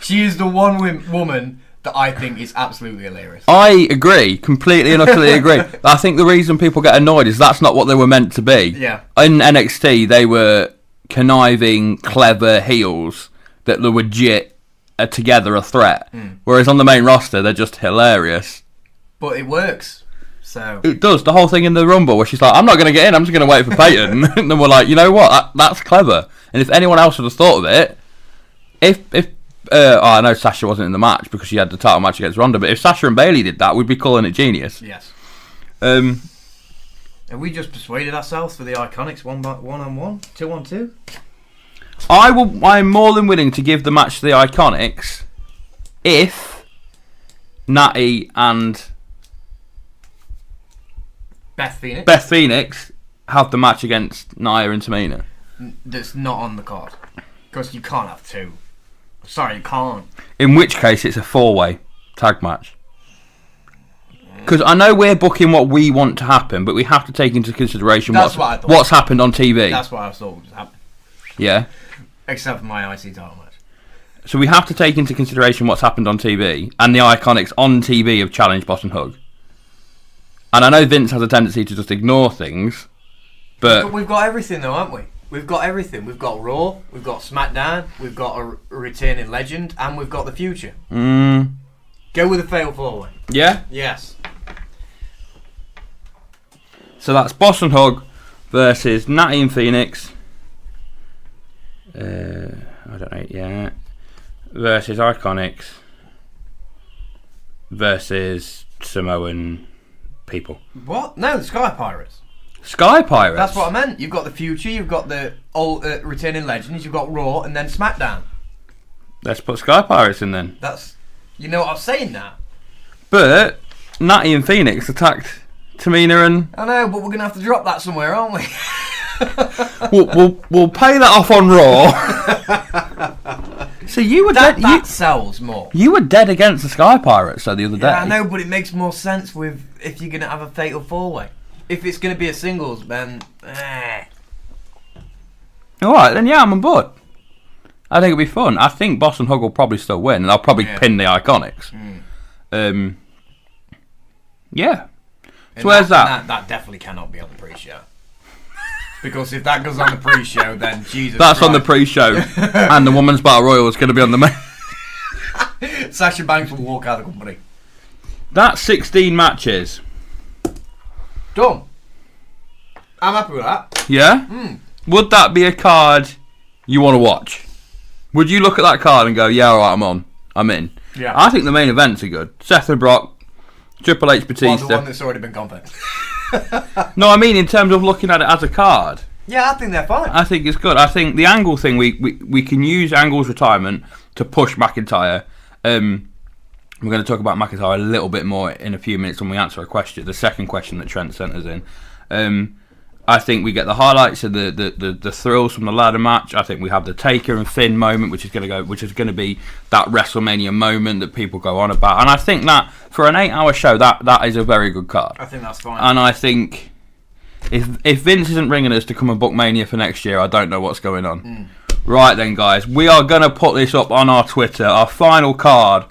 She is the one woman that I think is absolutely hilarious. I agree, completely and utterly agree. I think the reason people get annoyed is that's not what they were meant to be. Yeah. In NXT, they were conniving, clever heels that are legit are together a threat. Whereas on the main roster, they're just hilarious. But it works. So it does. The whole thing in the Rumble where she's like, I'm not going to get in, I'm just going to wait for Peyton. And then we're like, you know what? That's clever. And if anyone else would have thought of it, I know Sasha wasn't in the match because she had the title match against Ronda, but if Sasha and Bayley did that, we'd be calling it genius. Yes. Have we just persuaded ourselves for the Iconics 1-on-1, 2-on-2? I'm more than willing to give the match to the Iconics if Natty and Beth Phoenix have the match against Nia and Tamina. That's not on the card. Because you can't have two. Sorry, you can't. In which case, it's a 4-way tag match. Because I know we're booking what we want to happen, but we have to take into consideration what's happened on TV. That's what I thought would happen. Yeah. Except for my IC title match. So we have to take into consideration what's happened on TV, and the Iconics on TV have challenged Boss and Hug. And I know Vince has a tendency to just ignore things, but we've got everything though, haven't we? We've got everything. We've got Raw, we've got SmackDown, we've got a returning legend, and we've got the future. Go with a fatal 4-way. Yeah? Yes. So that's Boss and Hug versus Natty and Phoenix. I don't know yet. Versus Iconics. Versus Samoan people. What? No, the Sky Pirates. Sky Pirates? That's what I meant. You've got the future, you've got the old returning legends, you've got Raw, and then SmackDown. Let's put Sky Pirates in then. You know what I was saying now? But Natty and Phoenix attacked Tamina and... I know, but we're going to have to drop that somewhere, aren't we? we'll pay that off on Raw. So you were dead. That sells more. You were dead against the Sky Pirates the other day. Yeah, I know, but it makes more sense if you're going to have a fatal 4-way. If it's going to be a singles, then... Alright, then yeah, I'm on board. I think it'll be fun. I think Boss and Hug will probably still win, and I'll probably pin the Iconics. Yeah. So where's that? That definitely cannot be on the pre-show. Because if that goes on the pre-show, then Jesus That's Christ. on the pre-show. And the Women's Battle Royal is going to be on the main. Sasha Banks will walk out of the company. That's 16 matches. Done. I'm happy with that. Yeah? Would that be a card you want to watch? Would you look at that card and go, yeah, alright, I'm in? Yeah. I think the main events are good. Seth and Brock, Triple H, Batista. Well, the one that's already been confirmed. No, I mean in terms of looking at it as a card. Yeah, I think they're fine. I think it's good. I think the Angle thing, we can use Angle's retirement to push McIntyre. We're going to talk about McIntyre a little bit more in a few minutes when we answer a question, the second question that Trent sent us in. I think we get the highlights of the thrills from the ladder match. I think we have the Taker and Finn moment, which is going to be that WrestleMania moment that people go on about. And I think that for an 8-hour show, that is a very good card. I think that's fine. And I think if Vince isn't ringing us to come and book Mania for next year, I don't know what's going on. Right then, guys, we are going to put this up on our Twitter, our final card.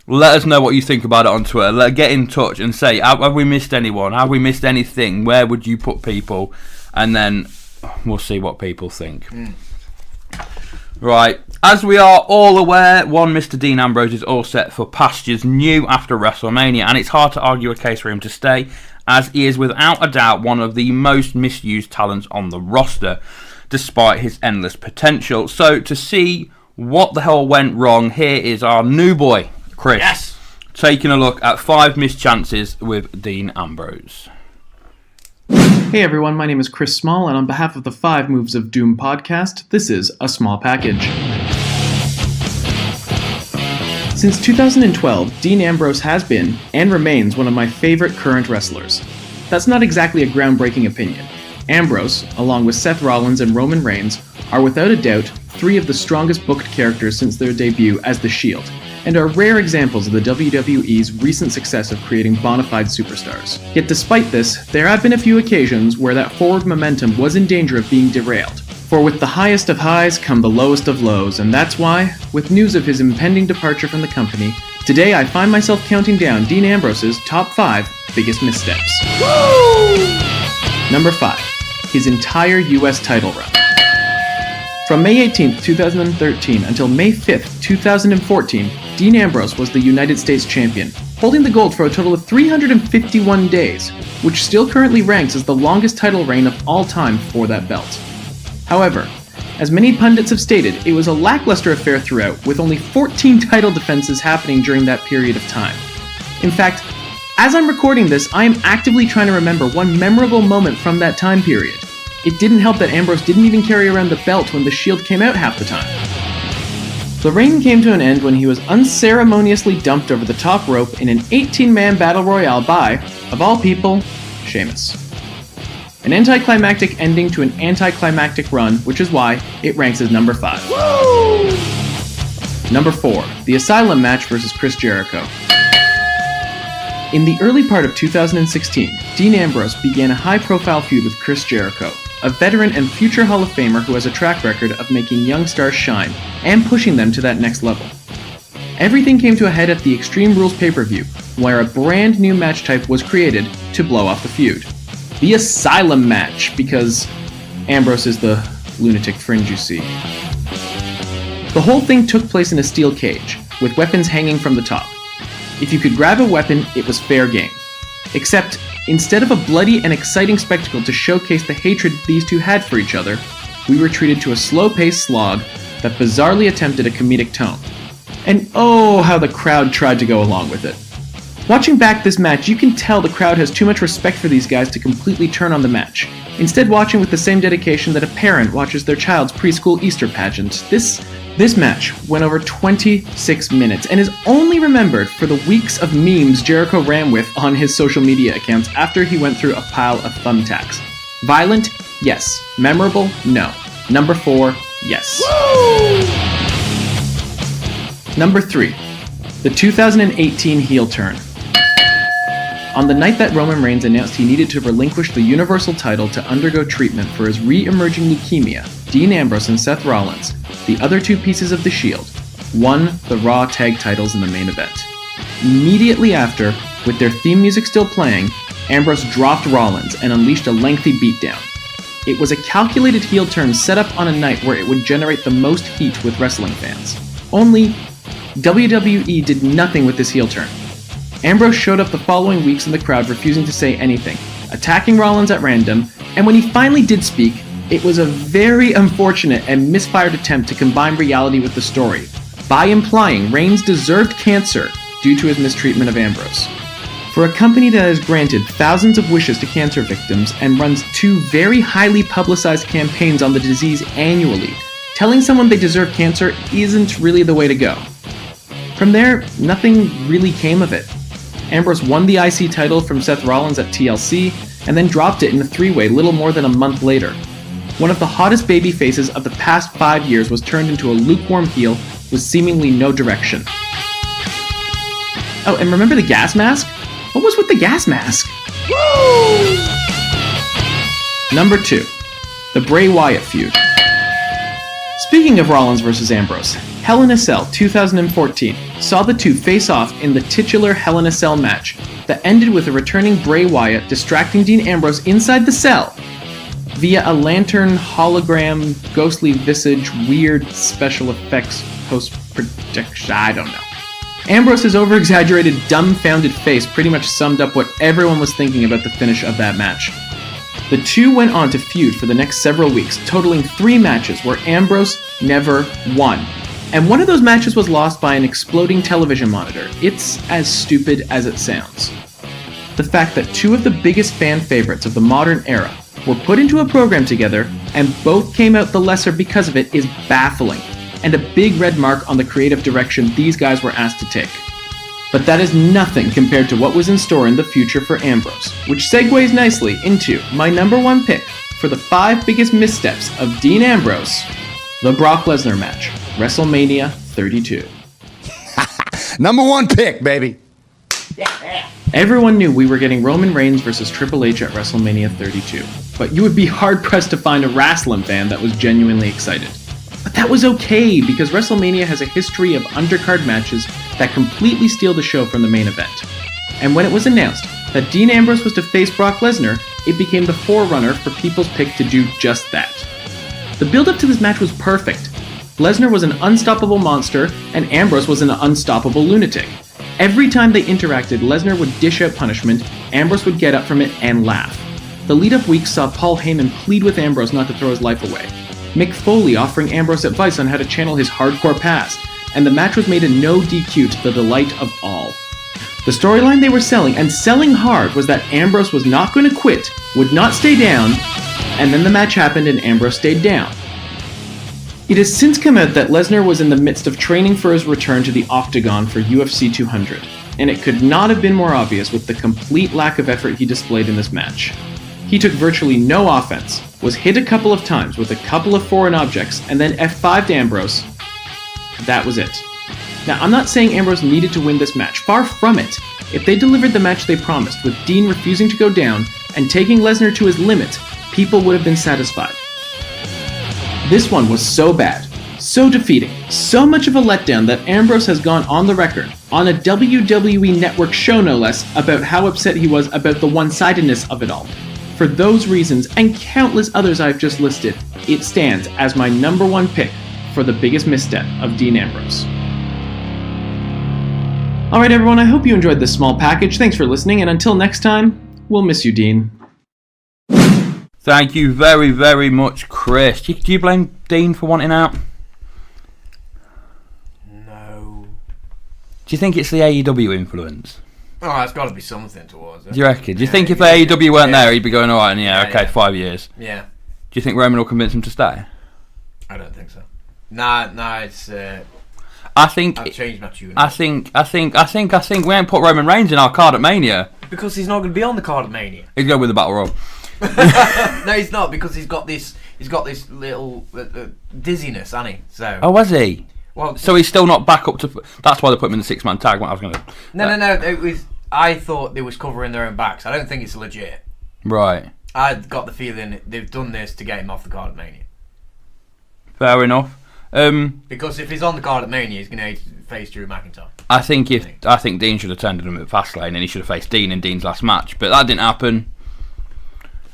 Let us know what you think about it on Twitter. Get in touch and say, have we missed anyone? Have we missed anything? Where would you put people? And then we'll see what people think. Right. As we are all aware, one Mr. Dean Ambrose is all set for pastures new after WrestleMania, and it's hard to argue a case for him to stay, as he is without a doubt one of the most misused talents on the roster, despite his endless potential. So to see what the hell went wrong, here is our new boy, Chris, yes, taking a look at 5 missed chances with Dean Ambrose. Hey everyone, my name is Chris Small, and on behalf of the 5 Moves of Doom podcast, this is A Small Package. Since 2012, Dean Ambrose has been, and remains, one of my favorite current wrestlers. That's not exactly a groundbreaking opinion. Ambrose, along with Seth Rollins and Roman Reigns, are without a doubt 3 of the strongest booked characters since their debut as The Shield, and are rare examples of the WWE's recent success of creating bona fide superstars. Yet despite this, there have been a few occasions where that forward momentum was in danger of being derailed. For with the highest of highs come the lowest of lows, and that's why, with news of his impending departure from the company, today I find myself counting down Dean Ambrose's top 5 biggest missteps. Woo! Number 5. His entire US title run. From May 18th, 2013 until May 5th, 2014, Dean Ambrose was the United States champion, holding the gold for a total of 351 days, which still currently ranks as the longest title reign of all time for that belt. However, as many pundits have stated, it was a lackluster affair throughout, with only 14 title defenses happening during that period of time. In fact, as I'm recording this, I am actively trying to remember one memorable moment from that time period. It didn't help that Ambrose didn't even carry around the belt when the Shield came out half the time. The reign came to an end when he was unceremoniously dumped over the top rope in an 18-man battle royale by, of all people, Sheamus. An anticlimactic ending to an anticlimactic run, which is why it ranks as number 5. Woo! Number 4, the Asylum match versus Chris Jericho. In the early part of 2016, Dean Ambrose began a high-profile feud with Chris Jericho, a veteran and future Hall of Famer who has a track record of making young stars shine and pushing them to that next level. Everything came to a head at the Extreme Rules pay-per-view, where a brand new match type was created to blow off the feud. The Asylum match, because Ambrose is the lunatic fringe you see. The whole thing took place in a steel cage, with weapons hanging from the top. If you could grab a weapon, it was fair game. Except, instead of a bloody and exciting spectacle to showcase the hatred these two had for each other, we were treated to a slow-paced slog that bizarrely attempted a comedic tone. And oh, how the crowd tried to go along with it. Watching back this match, you can tell the crowd has too much respect for these guys to completely turn on the match, instead watching with the same dedication that a parent watches their child's preschool Easter pageant. This match went over 26 minutes and is only remembered for the weeks of memes Jericho ran with on his social media accounts after he went through a pile of thumbtacks. Violent? Yes. Memorable? No. Number 4? Yes. Woo! Number 3. The 2018 heel turn. On the night that Roman Reigns announced he needed to relinquish the Universal title to undergo treatment for his re-emerging leukemia, Dean Ambrose and Seth Rollins, the other two pieces of the Shield, won the Raw tag titles in the main event. Immediately after, with their theme music still playing, Ambrose dropped Rollins and unleashed a lengthy beatdown. It was a calculated heel turn set up on a night where it would generate the most heat with wrestling fans. Only, WWE did nothing with this heel turn. Ambrose showed up the following weeks in the crowd refusing to say anything, attacking Rollins at random, and when he finally did speak, it was a very unfortunate and misfired attempt to combine reality with the story, by implying Reigns deserved cancer due to his mistreatment of Ambrose. For a company that has granted thousands of wishes to cancer victims and runs 2 very highly publicized campaigns on the disease annually, telling someone they deserve cancer isn't really the way to go. From there, nothing really came of it. Ambrose won the IC title from Seth Rollins at TLC, and then dropped it in a 3-way little more than a month later. One of the hottest baby faces of the past 5 years was turned into a lukewarm heel with seemingly no direction. Oh, and remember the gas mask? What was with the gas mask? Woo! Number 2. The Bray Wyatt feud. Speaking of Rollins vs. Ambrose, Hell in a Cell 2014 saw the two face off in the titular Hell in a Cell match that ended with a returning Bray Wyatt distracting Dean Ambrose inside the cell via a lantern, hologram, ghostly visage, weird special effects post-projection, I don't know. Ambrose's over-exaggerated, dumbfounded face pretty much summed up what everyone was thinking about the finish of that match. The two went on to feud for the next several weeks, totaling 3 matches where Ambrose never won. And one of those matches was lost by an exploding television monitor. It's as stupid as it sounds. The fact that 2 of the biggest fan favorites of the modern era were put into a program together and both came out the lesser because of it is baffling, and a big red mark on the creative direction these guys were asked to take. But that is nothing compared to what was in store in the future for Ambrose, which segues nicely into my number 1 pick for the 5 biggest missteps of Dean Ambrose, the Brock Lesnar match, WrestleMania 32. Number 1 pick, baby. Everyone knew we were getting Roman Reigns versus Triple H at WrestleMania 32, but you would be hard-pressed to find a wrestling fan that was genuinely excited. But that was okay, because WrestleMania has a history of undercard matches that completely steal the show from the main event. And when it was announced that Dean Ambrose was to face Brock Lesnar, it became the forerunner for people's pick to do just that. The build-up to this match was perfect. Lesnar was an unstoppable monster, and Ambrose was an unstoppable lunatic. Every time they interacted, Lesnar would dish out punishment, Ambrose would get up from it and laugh. The lead-up weeks saw Paul Heyman plead with Ambrose not to throw his life away, Mick Foley offering Ambrose advice on how to channel his hardcore past, and the match was made a no DQ to the delight of all. The storyline they were selling, and selling hard, was that Ambrose was not going to quit, would not stay down, and then the match happened and Ambrose stayed down. It has since come out that Lesnar was in the midst of training for his return to the Octagon for UFC 200, and it could not have been more obvious with the complete lack of effort he displayed in this match. He took virtually no offense, was hit a couple of times with a couple of foreign objects, and then F5'd Ambrose. That was it. Now, I'm not saying Ambrose needed to win this match, far from it. If they delivered the match they promised, with Dean refusing to go down and taking Lesnar to his limit, people would have been satisfied. This one was so bad, so defeating, so much of a letdown that Ambrose has gone on the record, on a WWE Network show no less, about how upset he was about the one-sidedness of it all. For those reasons, and countless others I've just listed, it stands as my number one pick for the biggest misstep of Dean Ambrose. Alright everyone, I hope you enjoyed this small package. Thanks for listening, and until next time, we'll miss you, Dean. Thank you very, very much, Chris. Do you blame Dean for wanting out? No. Do you think it's the AEW influence? Oh, it's got to be something towards it. Do you reckon? Do you think if the AEW weren't there, he'd be going, alright, okay, 5 years? Yeah. Do you think Roman will convince him to stay? I don't think so. Nah, it's... I think... I've changed my tune. I think we ain't put Roman Reigns in our card at Mania. Because he's not going to be on the card at Mania. He's going with the Battle Royal. No, he's not, because he's got this little dizziness, hasn't he? So. Oh, was he? Well, so he's still not back up to... That's why they put him in the 6-man tag. I was going to... No. It was... I thought they was covering their own backs. I don't think it's legit. Right. I got the feeling they've done this to get him off the card at Mania. Fair enough. Because if he's on the card at Mania, he's going to face Drew McIntyre. I think Dean should have turned him at Fastlane and he should have faced Dean in Dean's last match, but that didn't happen.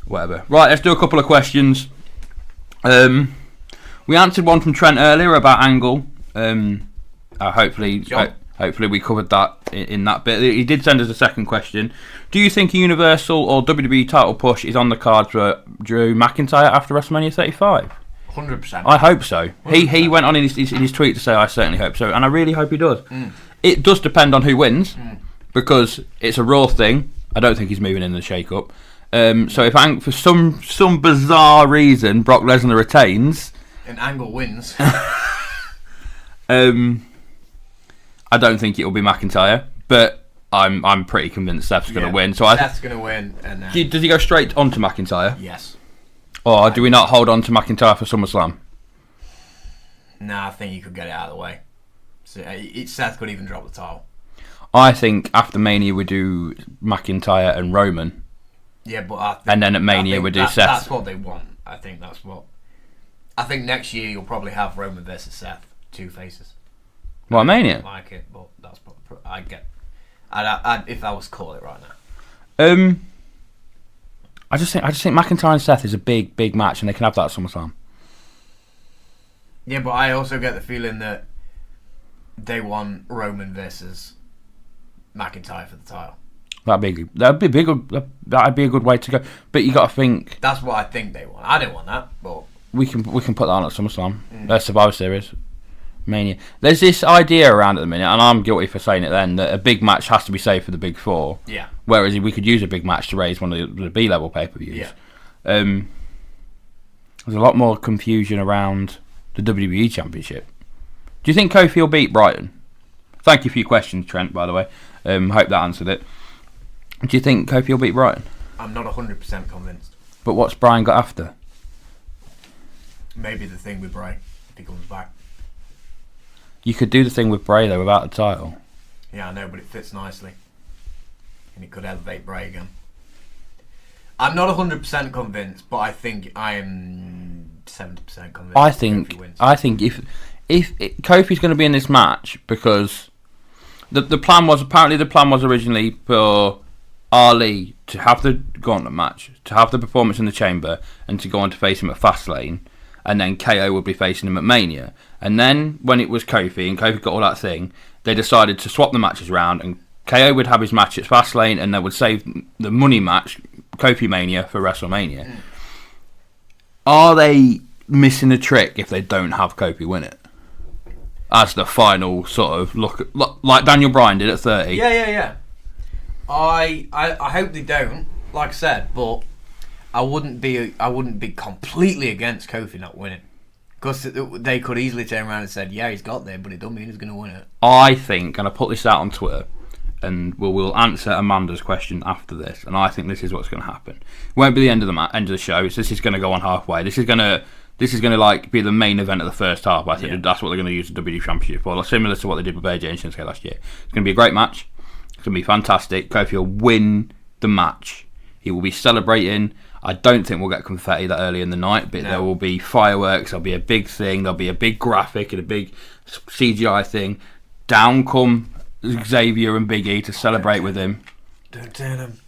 Whatever. Right, let's do a couple of questions. We answered one from Trent earlier about Angle. Hopefully we covered that in that bit. He did send us a second question. Do you think a Universal or WWE title push is on the cards for Drew McIntyre after WrestleMania 35? 100%. I hope so. 100%. He went on in his tweet to say, I certainly hope so, and I really hope he does. It does depend on who wins, because it's a Raw thing. I don't think he's moving in the shake-up. So if for some bizarre reason Brock Lesnar retains... And Angle wins... I don't think it will be McIntyre, but I'm pretty convinced Seth's going to win. So Seth's going to win. And does he go straight on to McIntyre? Yes. Or do we not hold on to McIntyre for SummerSlam? Nah, I think you could get it out of the way. So Seth could even drop the title. I think after Mania we do McIntyre and Roman. Yeah, but and then at Mania we do Seth. That's what they want. I think that's what. I think next year you'll probably have Roman versus Seth, two faces. What, Mania? I like it, but that's what I'd get. If I was to call it right now. I just think McIntyre and Seth is a big match, and they can have that at SummerSlam. Yeah, but I also get the feeling that they want Roman versus McIntyre for the title. That'd be a good way to go. But you got to think. That's what I think they want. I don't want that, but we can put that on at SummerSlam. Survivor Series, Mania. There's this idea around at the minute, and I'm guilty for saying it then, that a big match has to be saved for the big four. Yeah. Whereas we could use a big match to raise one of the B-level pay-per-views. Yeah. There's a lot more confusion around the WWE Championship. Do you think Kofi will beat Brighton? Thank you for your question, Trent, by the way. Hope that answered it. Do you think Kofi will beat Brighton? I'm not 100% convinced. But what's Brian got after? Maybe the thing with Bray, if he comes back. You could do the thing with Bray, though, without the title. Yeah, I know, but it fits nicely. And it could elevate Bray again. I'm not 100% convinced, but I think I am 70% convinced. I think if Kofi's going to be in this match, because the plan was originally for Ali to have the gauntlet match, to have the performance in the chamber, and to go on to face him at Fastlane. and then KO would be facing him at Mania. And then when it was Kofi and Kofi got all that thing, they decided to swap the matches around, and KO would have his match at Fastlane, and they would save the money match, Kofi Mania, for WrestleMania. Are they missing a trick if they don't have Kofi win it as the final sort of look, like Daniel Bryan did at 30? Yeah. I hope they don't, like I said, but I wouldn't be completely against Kofi not winning, because they could easily turn around and said, yeah, he's got there, but it don't mean he's going to win it. I think, and I put this out on Twitter, and we'll answer Amanda's question after this, and I think this is what's going to happen. It won't be the end of the show. This is going to go on halfway. This is going to like be the main event of the first half. I think that's what they're going to use the WWE Championship for, like, similar to what they did with AJ and Shinsuke last year. It's going to be a great match. It's going to be fantastic. Kofi will win the match. He will be celebrating. I don't think we'll get confetti that early in the night, but there will be fireworks. There'll be a big thing. There'll be a big graphic and a big CGI thing. Down come Xavier and Big E to celebrate with him. Don't turn him.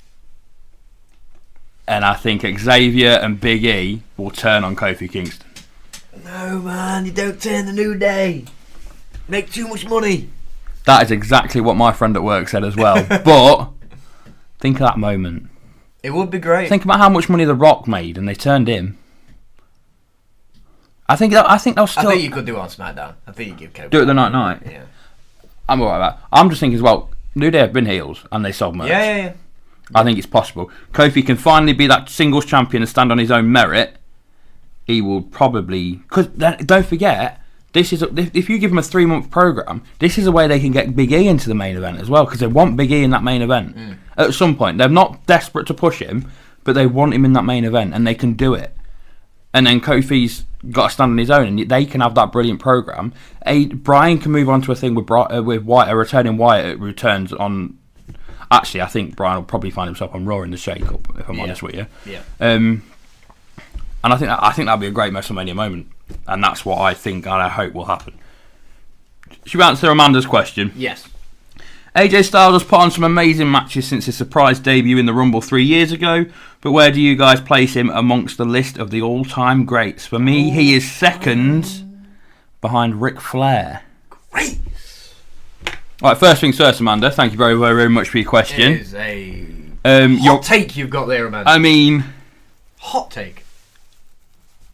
And I think Xavier and Big E will turn on Kofi Kingston. No, man, you don't turn the New Day. Make too much money. That is exactly what my friend at work said as well. But think of that moment. It would be great. Think about how much money The Rock made, and they turned him. I think they'll still. I think you could do it on SmackDown. I think you give Kofi. Do it the night. Yeah. I'm alright with that. I'm just thinking as well. New Day have been heels, and they sold merch. Yeah. I think it's possible. Kofi can finally be that singles champion and stand on his own merit. He will probably, because don't forget, this is if you give him a 3-month program, this is a way they can get Big E into the main event as well, because they want Big E in that main event at some point. They're not desperate to push him, but they want him in that main event, and they can do it. And then Kofi's got to stand on his own, and they can have that brilliant program. Brian can move on to a thing with Wyatt, a returning Wyatt returns on. Actually, I think Brian will probably find himself on Raw in the shake-up, if I'm honest with you. Yeah. And I think that'll be a great WrestleMania moment, and that's what I think and I hope will happen. Should we answer Amanda's question? Yes. AJ Styles has put on some amazing matches since his surprise debut in the Rumble 3 years ago, but where do you guys place him amongst the list of the all-time greats? For me, he is second behind Ric Flair. Great. Right, first things first, Amanda. Thank you very, very, very much for your question. It is a hot take you've got there, Amanda. I mean, hot take.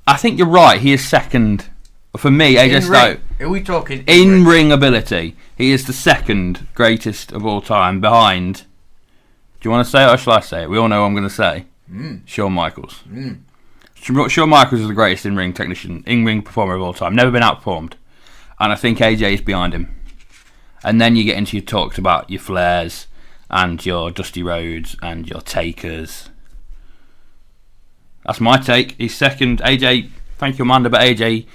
I think you're right. He is second. For me, AJ Styles. Are we talking in-ring ability? He is the second greatest of all time behind... Do you want to say it or shall I say it? We all know what I'm going to say. Shawn Michaels. Shawn Michaels is the greatest in-ring technician, in-ring performer of all time. Never been outperformed. And I think AJ is behind him. And then you get into your talks about your Flairs and your Dusty Rhodes and your Takers. That's my take. He's second. AJ, thank you, Amanda, but AJ,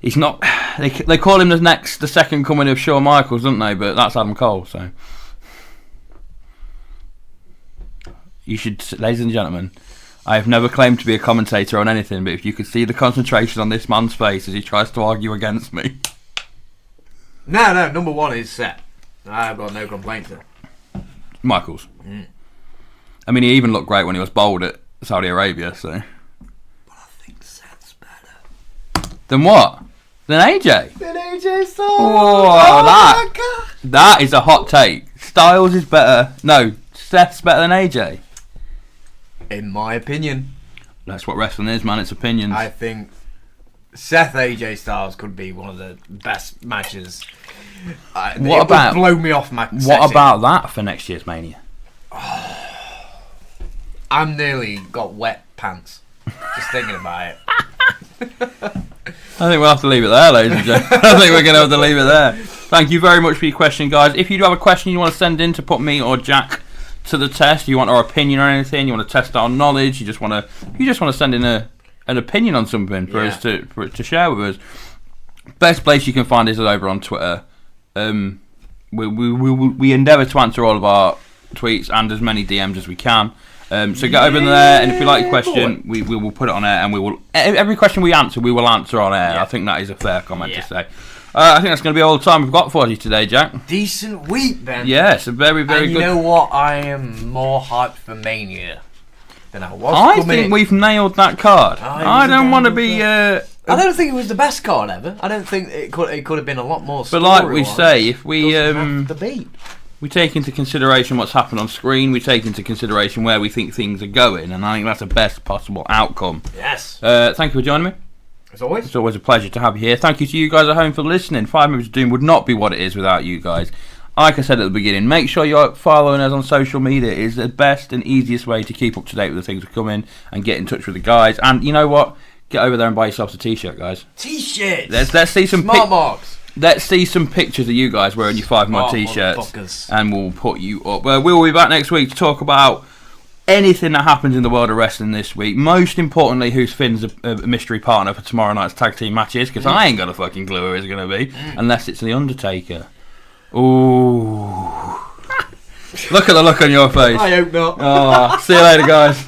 he's not. They call him the second coming of Shawn Michaels, don't they? But that's Adam Cole. So you should, ladies and gentlemen, I have never claimed to be a commentator on anything, but if you could see the concentration on this man's face as he tries to argue against me. No, number one is set. I've got no complaints there. Michaels. I mean, he even looked great when he was bowled at Saudi Arabia, so. But I think Seth's better. Than what? Than AJ? Than AJ Styles. Oh, my God. That is a hot take. Styles is better. No, Seth's better than AJ. In my opinion. That's what wrestling is, man. It's opinions. I think Seth AJ Styles could be one of the best matches. What about blow me off my What setting. about that for next year's Mania? I'm nearly got wet pants just thinking about it. I think we'll have to leave it there, ladies and gentlemen. I think we're going to have to leave it there. Thank you very much for your question, guys. If you do have a question you want to send in to put me or Jack to the test, you want our opinion on anything, you want to test our knowledge, you just want to send in an opinion on something for us to share with us. Best place you can find us is over on Twitter. We endeavour to answer all of our tweets and as many DMs as we can. So get over there, and if you like your question, we will put it on air, and we will every question we answer on air. Yeah. I think that is a fair comment to say. I think that's going to be all the time we've got for you today, Jack. Decent week, Ben. Yes, a very, very good. You know what? I am more hyped for Mania than I was. I think we've nailed that card. I don't want to be I don't think it was the best card ever. I don't think it could have been a lot more. But like we say, if we the beat. we take into consideration what's happened on screen, we take into consideration where we think things are going, and I think that's the best possible outcome. Yes. Thank you for joining me. As always. It's always a pleasure to have you here. Thank you to you guys at home for listening. 5 Moves of Doom would not be what it is without you guys. Like I said at the beginning, make sure you're following us on social media. It is the best and easiest way to keep up to date with the things that come in and get in touch with the guys. And you know what? Get over there and buy yourselves a t-shirt, guys. T-shirts. Let's see some Smart marks. Let's see some pictures of you guys wearing your 5 Mod t-shirts, and we'll put you up. We'll be back next week to talk about anything that happens in the world of wrestling this week. Most importantly, who's Finn's a mystery partner for tomorrow night's tag team matches, because I ain't got a fucking clue who it's going to be, unless it's The Undertaker. Ooh. Look at the look on your face. I hope not. Oh, see you later, guys.